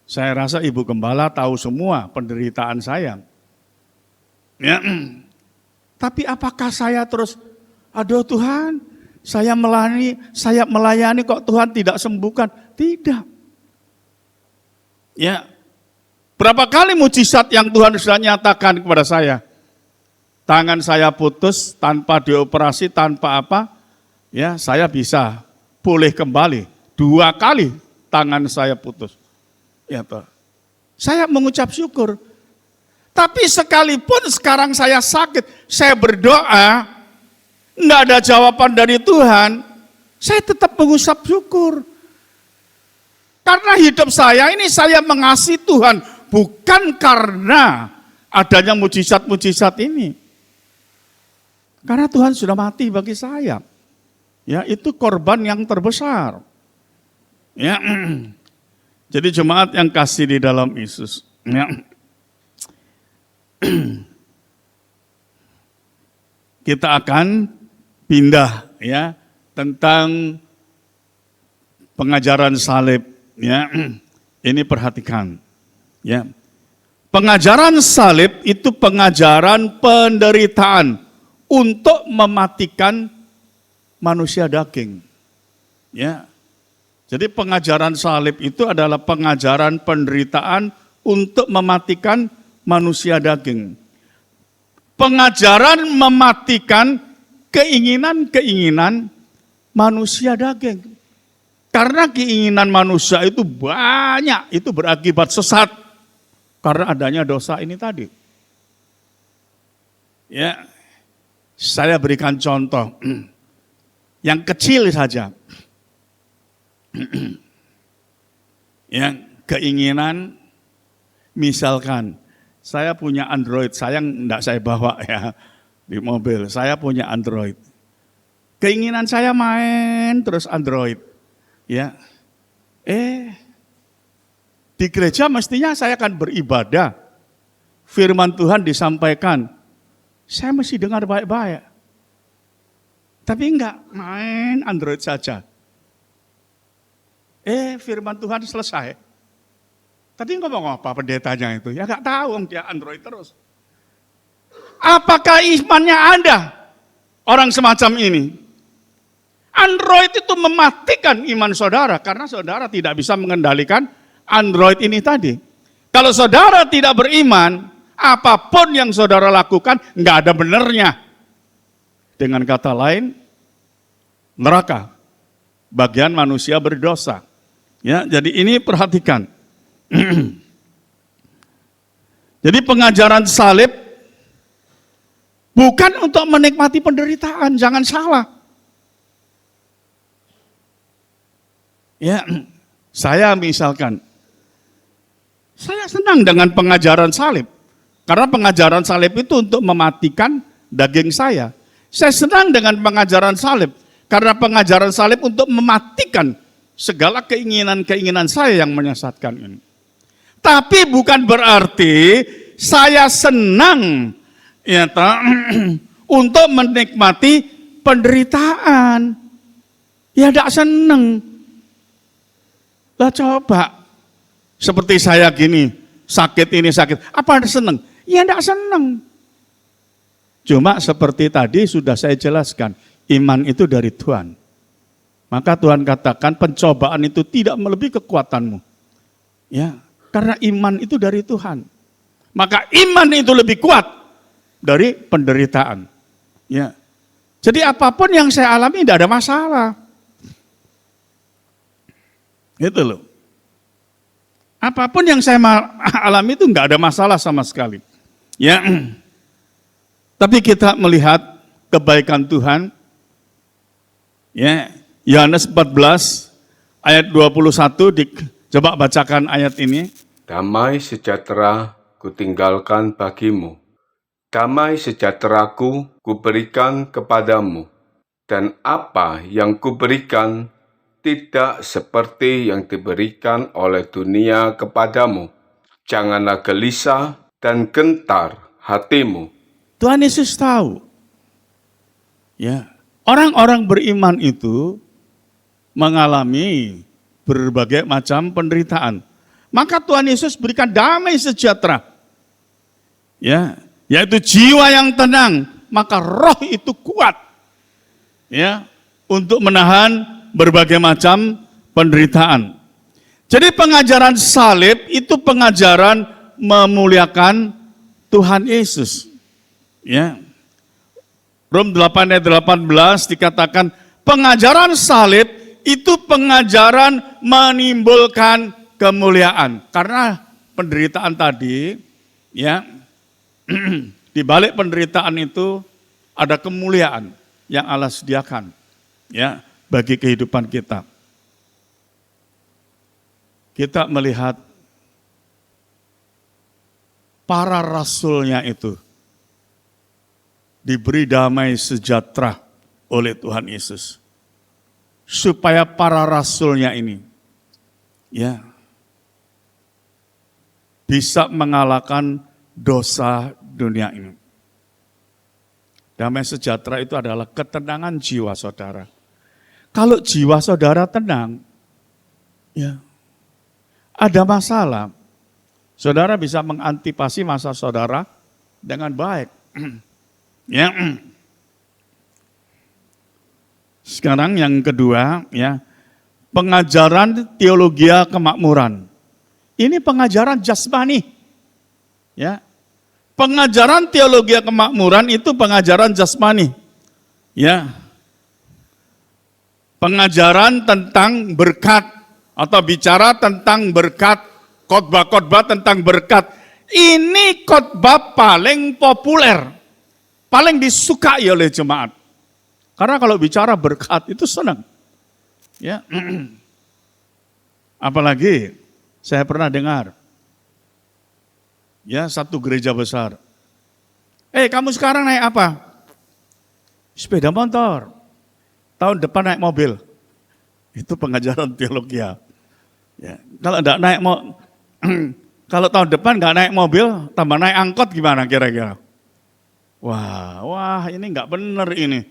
Saya rasa Ibu Gembala tahu semua penderitaan saya. Ya. Tapi apakah saya terus, aduh Tuhan, saya melayani kok Tuhan tidak sembuhkan? Tidak. Ya. Berapa kali mujizat yang Tuhan sudah nyatakan kepada saya? Tangan saya putus tanpa dioperasi, tanpa apa? Ya, saya bisa pulih kembali. 2 kali tangan saya putus. Ya, toh. Saya mengucap syukur. Tapi sekalipun sekarang saya sakit, saya berdoa, enggak ada jawaban dari Tuhan, saya tetap mengucap syukur. Karena hidup saya ini saya mengasihi Tuhan, bukan karena adanya mujizat-mujizat ini. Karena Tuhan sudah mati bagi saya. Ya, itu korban yang terbesar. Ya. Jadi jemaat yang kasih di dalam Yesus, ya. Kita akan pindah, ya, tentang pengajaran salib, ya. Ini perhatikan, ya. Pengajaran salib itu pengajaran penderitaan untuk mematikan manusia daging, ya. Jadi pengajaran salib itu adalah pengajaran penderitaan untuk mematikan manusia daging. Pengajaran mematikan keinginan-keinginan manusia daging. Karena keinginan manusia itu banyak, itu berakibat sesat karena adanya dosa ini tadi. Ya, saya berikan contoh yang kecil saja. Yang keinginan, misalkan saya punya Android, sayang enggak saya bawa ya di mobil, saya punya Android. Keinginan saya main terus Android. Ya. Di gereja mestinya saya akan beribadah. Firman Tuhan disampaikan. Saya mesti dengar baik-baik. Tapi enggak, main Android saja. Firman Tuhan selesai. Tadi ngomong apa pendetanya itu? Ya enggak tahu, dia Android terus. Apakah imannya Anda orang semacam ini? Android itu mematikan iman saudara karena saudara tidak bisa mengendalikan Android ini tadi. Kalau saudara tidak beriman, apapun yang saudara lakukan nggak ada benernya. Dengan kata lain, neraka, bagian manusia berdosa. Ya, jadi ini perhatikan. Jadi pengajaran salib bukan untuk menikmati penderitaan, jangan salah. Ya, saya misalkan, saya senang dengan pengajaran salib. Karena pengajaran salib itu untuk mematikan daging saya. Saya senang dengan pengajaran salib. Karena pengajaran salib untuk mematikan segala keinginan-keinginan saya yang menyesatkan ini. Tapi bukan berarti saya senang ya, untuk menikmati penderitaan. Ya tidak senang. Lah coba, seperti saya gini, sakit ini sakit, apa senang? Ya enggak senang. Cuma seperti tadi sudah saya jelaskan, iman itu dari Tuhan. Maka Tuhan katakan pencobaan itu tidak melebihi kekuatanmu. Ya, karena iman itu dari Tuhan. Maka iman itu lebih kuat dari penderitaan. Ya. Jadi apapun yang saya alami tidak ada masalah. Gitu loh. Apapun yang saya alami itu enggak ada masalah sama sekali. Ya. Tapi kita melihat kebaikan Tuhan. Ya, Yohanes 14 ayat 21 coba bacakan ayat ini. Damai sejahtera kutinggalkan bagimu. Damai sejahteraku kuberikan kepadamu. Dan apa yang kuberikan tidak seperti yang diberikan oleh dunia kepadamu. Janganlah gelisah dan gentar hatimu. Tuhan Yesus tahu. Ya, orang-orang beriman itu mengalami berbagai macam penderitaan. Maka Tuhan Yesus berikan damai sejahtera. Ya, yaitu jiwa yang tenang, maka roh itu kuat. Ya, untuk menahan berbagai macam penderitaan. Jadi pengajaran salib itu pengajaran memuliakan Tuhan Yesus. Ya. Rom 8 ayat 18 dikatakan pengajaran salib itu pengajaran menimbulkan kemuliaan. Karena penderitaan tadi, ya, di balik penderitaan itu ada kemuliaan yang Allah sediakan. Ya. Bagi kehidupan kita. Kita melihat para rasulnya itu diberi damai sejahtera oleh Tuhan Yesus. Supaya para rasulnya ini ya bisa mengalahkan dosa dunia ini. Damai sejahtera itu adalah ketenangan jiwa saudara. Kalau jiwa saudara tenang, ya, ada masalah, saudara bisa mengantisipasi masa saudara dengan baik. Ya. Sekarang yang kedua, ya, pengajaran teologi kemakmuran. Ini pengajaran jasmani. Ya. Pengajaran teologi kemakmuran itu pengajaran jasmani. ya, pengajaran tentang berkat atau bicara tentang berkat, khotbah-khotbah tentang berkat. Ini khotbah paling populer, paling disukai oleh jemaat. Karena kalau bicara berkat itu senang. Ya. Apalagi saya pernah dengar, ya, satu gereja besar. Kamu sekarang naik apa? Sepeda motor. Tahun depan naik mobil. Itu pengajaran teologi. Ya. Kalau enggak naik kalau tahun depan enggak naik mobil, tambah naik angkot gimana kira-kira? Wah, ini enggak benar ini.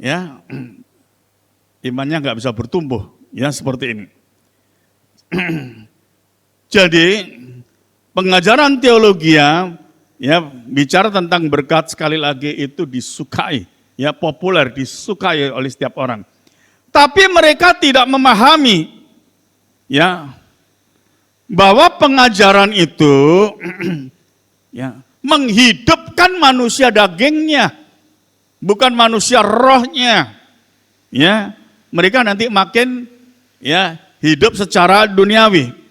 Ya. Imannya enggak bisa bertumbuh, ya seperti ini. Jadi pengajaran teologi ya bicara tentang berkat sekali lagi itu disukai, ya populer, disukai oleh setiap orang. Tapi mereka tidak memahami ya bahwa pengajaran itu ya menghidupkan manusia dagingnya, bukan manusia rohnya. Ya, mereka nanti makin ya hidup secara duniawi.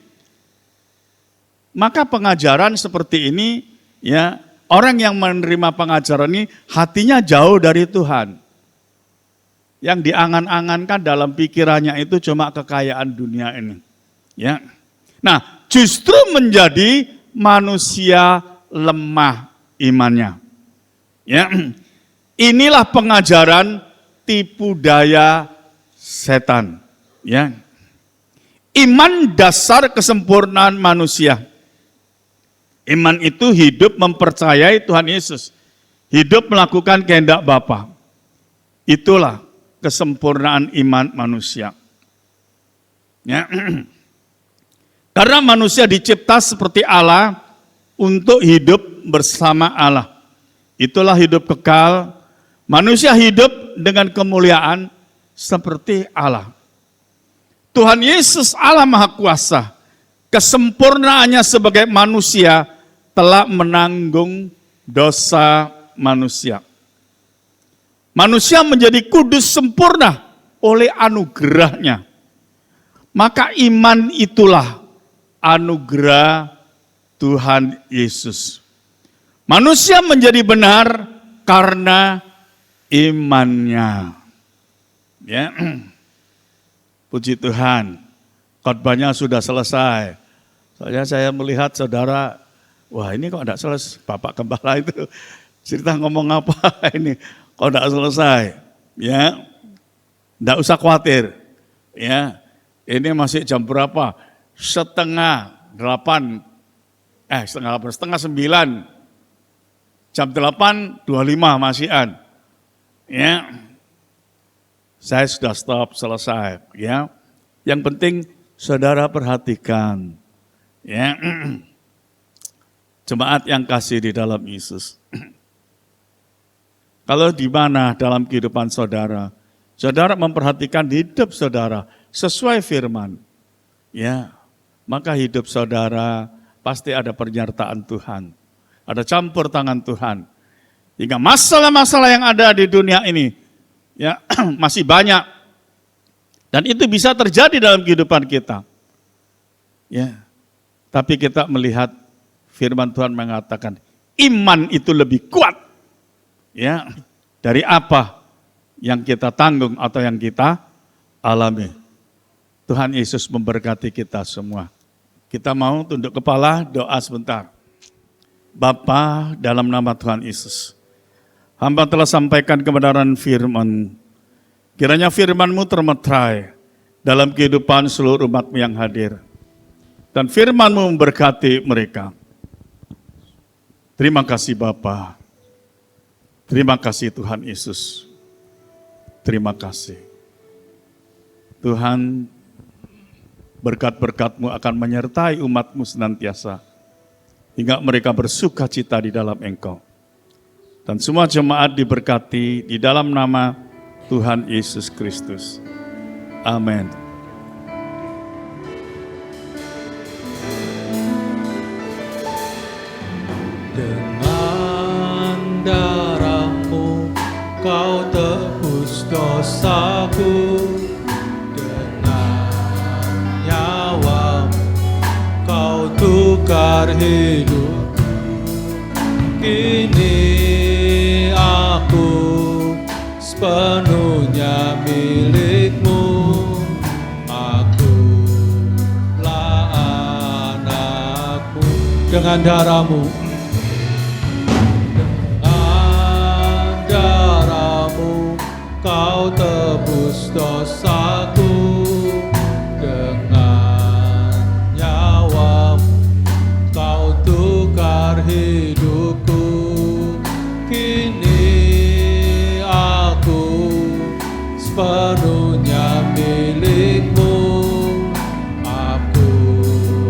Maka pengajaran seperti ini ya, orang yang menerima pengajaran ini hatinya jauh dari Tuhan. Yang diangan-angankan dalam pikirannya itu cuma kekayaan dunia ini. Ya. Nah, justru menjadi manusia lemah imannya. Ya. Inilah pengajaran tipu daya setan. Ya. Iman dasar kesempurnaan manusia. Iman itu hidup mempercayai Tuhan Yesus. Hidup melakukan kehendak Bapa. Itulah kesempurnaan iman manusia. Ya. Karena manusia dicipta seperti Allah untuk hidup bersama Allah. Itulah hidup kekal. Manusia hidup dengan kemuliaan seperti Allah. Tuhan Yesus Allah Maha Kuasa, kesempurnaannya sebagai manusia telah menanggung dosa manusia. Manusia menjadi kudus sempurna oleh anugerahnya. Maka iman itulah anugerah Tuhan Yesus. Manusia menjadi benar karena imannya. Ya. Puji Tuhan, khotbahnya sudah selesai. Soalnya saya melihat saudara, wah ini kok enggak selesai, Bapak Gembala itu cerita ngomong apa ini, kok enggak selesai. Ya, enggak usah khawatir. Ya, ini masih jam berapa? Setengah 9. Jam 8.25 masihan. Ya, saya sudah stop, selesai. Ya, yang penting saudara perhatikan. Ya, jemaat yang kasih di dalam Yesus. Kalau di mana dalam kehidupan saudara, saudara memperhatikan hidup saudara sesuai firman, ya, maka hidup saudara pasti ada penyertaan Tuhan, ada campur tangan Tuhan. Hingga masalah-masalah yang ada di dunia ini, ya, masih banyak, dan itu bisa terjadi dalam kehidupan kita. Ya, tapi kita melihat firman Tuhan mengatakan iman itu lebih kuat, ya, dari apa yang kita tanggung atau yang kita alami. Tuhan Yesus memberkati kita semua. Kita mau tunduk kepala, doa sebentar. Bapa, dalam nama Tuhan Yesus, hamba telah sampaikan kebenaran firman. Kiranya firman-Mu termeterai dalam kehidupan seluruh umat-Mu yang hadir. Dan firman-Mu memberkati mereka. Terima kasih Bapa. Terima kasih Tuhan Yesus. Terima kasih. Tuhan, berkat-berkat-Mu akan menyertai umat-Mu senantiasa. Hingga mereka bersuka cita di dalam Engkau. Dan semua jemaat diberkati di dalam nama Tuhan Yesus Kristus. Amin. Dengan darah-Mu Kau dosaku, dengan nyawamu kau tukar hidupku. Kini aku sepenuhnya milikmu. Akulah anakmu. Dengan darahmu, kau tebus dosaku, dengan nyawamu kau tukar hidupku. Kini aku sepenuhnya milikmu. Akulah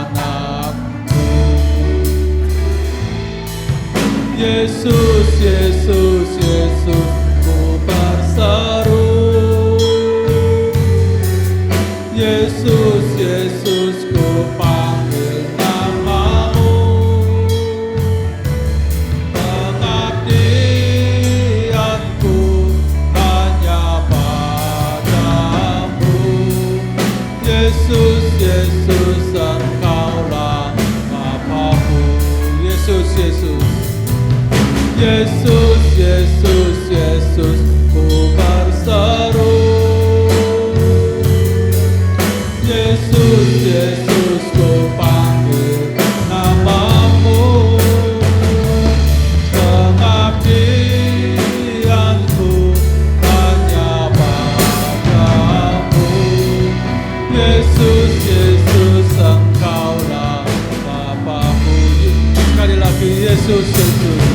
anakmu. Yesus, Yesus, Yesus, ku berseru. Yesus, Yesus, ku panggil namamu. Pengabdianku hanya padamu. Yesus, Yesus, Engkaulah Bapaku. Yesus, Yesus. Yesus, Yesus, Yesus, ku berseru. Yesus, Yesus, ku panggil namamu. Pengabdianku hanya padamu. Yesus, Yesus, Engkaulah Bapaku. Sekali lagi, Yesus, Yesus.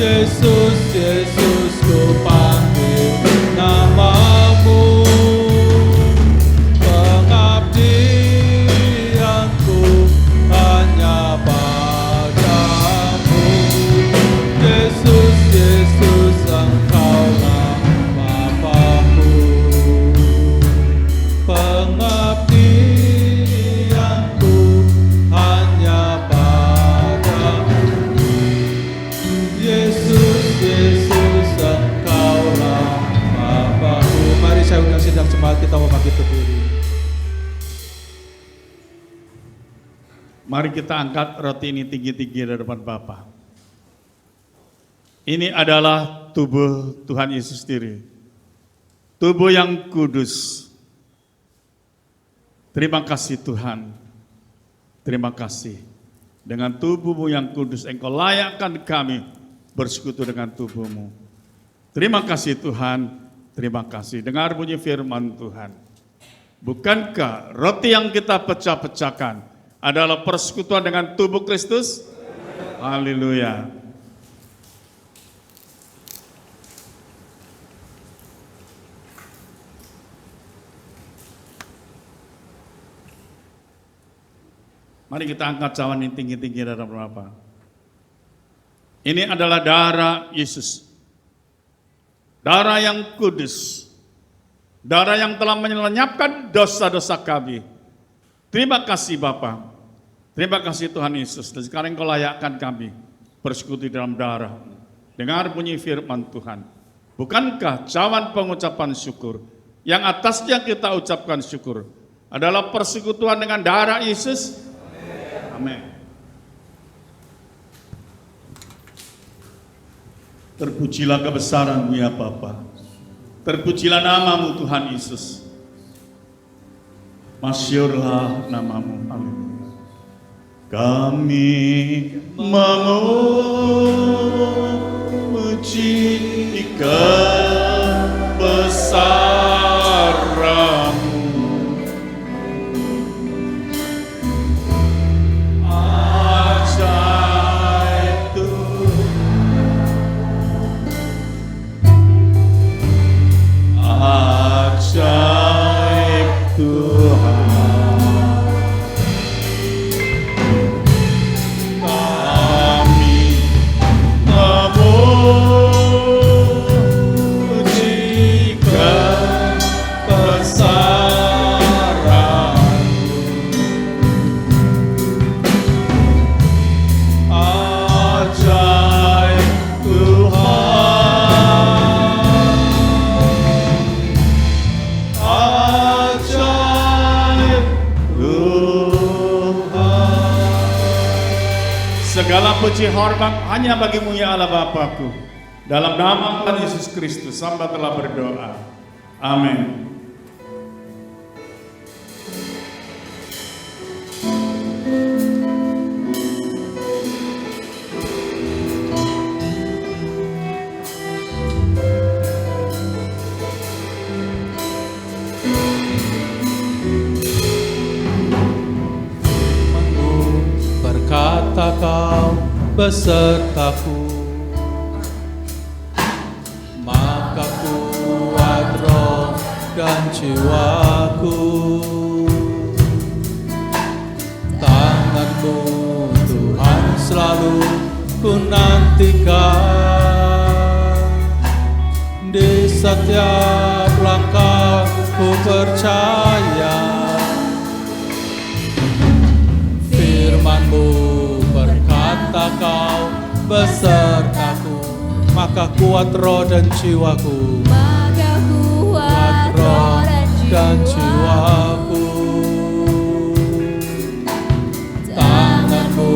Yesus, Yesus, ku panggil namamu. Pengabdianku hanya padamu. Yesus, Yesus, Engkaulah Bapaku. Pengabdianku hanya padamu. Yesus, Yesus, Engkaulah Bapaku. Mari saya undang sidang jemaat kita mau bangkit berdiri. Mari kita angkat roti ini tinggi-tinggi dari depan Bapa. Ini adalah tubuh Tuhan Yesus sendiri. Tubuh yang kudus. Terima kasih Tuhan. Terima kasih. Dengan tubuhmu yang kudus, Engkau layakkan kami bersekutu dengan tubuhmu. Terima kasih Tuhan, terima kasih. Dengar bunyi firman Tuhan. Bukankah roti yang kita pecah-pecahkan adalah persekutuan dengan tubuh Kristus? Haleluya. Mari kita angkat cawan yang tinggi-tinggi dalam Bapa. Ini adalah darah Yesus. Darah yang kudus. Darah yang telah melenyapkan dosa-dosa kami. Terima kasih Bapa. Terima kasih Tuhan Yesus. Dan sekarang Engkau layakkan kami bersekutu dalam darah. Dengar bunyi firman Tuhan. Bukankah cawan pengucapan syukur yang atasnya kita ucapkan syukur adalah persekutuan dengan darah Yesus? Amin. Terpujilah kebesaran-Mu ya Bapa. Terpujilah nama-Mu Tuhan Yesus. Masyurlah nama-Mu. Amin. Kami memuji kebesaran-Mu. Ajaib Tuhan, kami memuji kebesaran-Mu. Segala puji hormat hanya bagimu ya Allah Bapakku. Dalam nama Tuhan Yesus Kristus, hamba telah berdoa. Amin. Berkata kau besertaku, maka kuat roh dan jiwaku. Tanganmu Tuhan selalu ku nantikan, di setiap langkah ku percaya. Firman-Mu berkata kau besertaku, maka kuat roh dan jiwaku. Maka kuat roh dan jiwaku. Tangan-Mu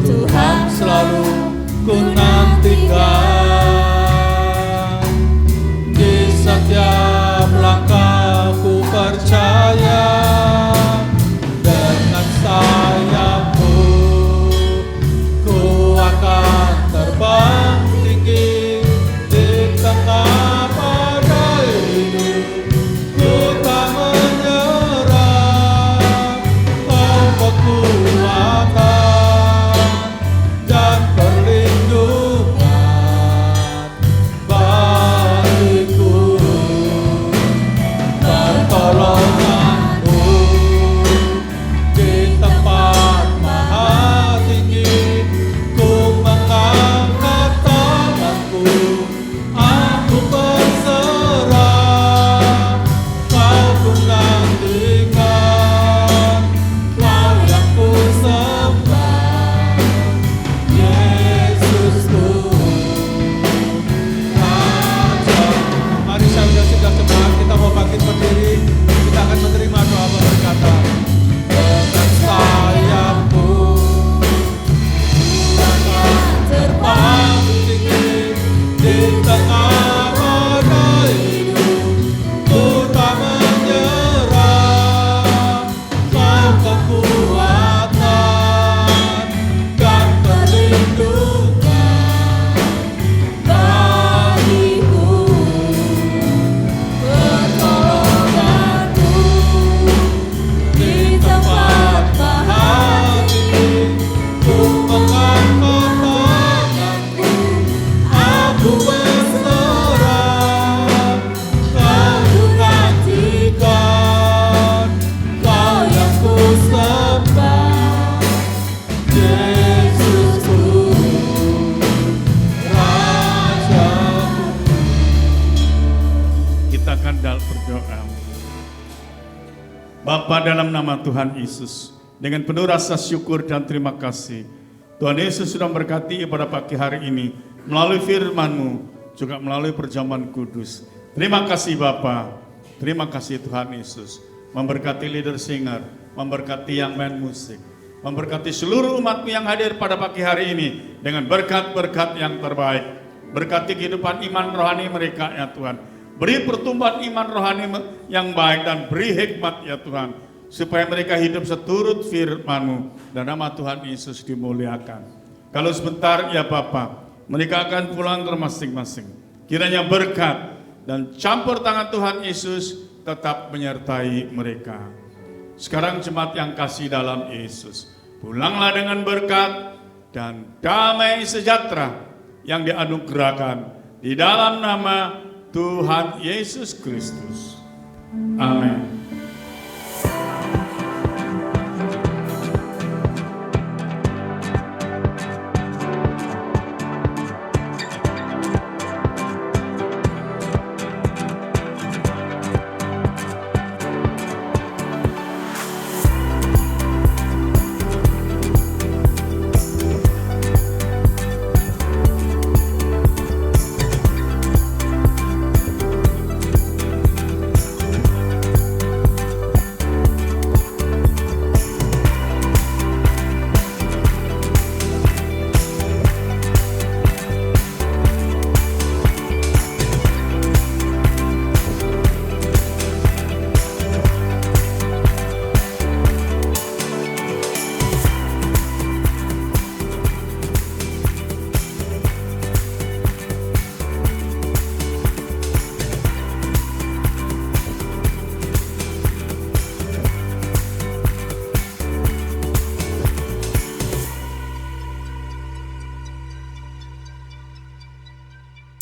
Tuhan selalu ku nantikan, di setiap langkah ku percaya. Dengan sayapmu ku akan terbang tinggi di tengah badai hidup. Ku tak menyerah, kau kekuatan dan perlindungan bagiku. Pertolonganmu di tempat maha tinggi, ku mengangkat tanganku, aku berserah. Kau ku nantikan, kau yang ku sembah, Yesusku, Raja. Mari saudara-saudara jemaat, kita mau bangkit berdiri, kita akan menerima doa berkata, dengan sayapmu akan terbang tinggi di tengah badai hidup. Ku tak menyerah, kau kekuatan dan perlindungan bagiku. Pertolonganmu di tempat maha tinggi, ku mengangkat tanganku, aku berserah. Kau ku nantikan, kau yang ku sembah, Yesusku, Rajaku. Kita akan berdoa. Bapa, dalam nama Tuhan Yesus, dengan penuh rasa syukur dan terima kasih, Tuhan Yesus sudah memberkati pada pagi hari ini melalui firman-Mu, juga melalui perjamuan kudus. Terima kasih Bapa, terima kasih Tuhan Yesus, memberkati leader singer, memberkati yang main musik, memberkati seluruh umat-Mu yang hadir pada pagi hari ini dengan berkat-berkat yang terbaik. Berkati kehidupan iman rohani mereka ya Tuhan. Beri pertumbuhan iman rohani yang baik dan beri hikmat ya Tuhan, supaya mereka hidup seturut firman-Mu dan nama Tuhan Yesus dimuliakan. Kalau sebentar ya Bapa, mereka akan pulang ke masing-masing. Kiranya berkat dan campur tangan Tuhan Yesus tetap menyertai mereka. Sekarang jemaat yang kasih dalam Yesus, pulanglah dengan berkat dan damai sejahtera yang dianugerahkan di dalam nama Tuhan Yesus Kristus. Amin.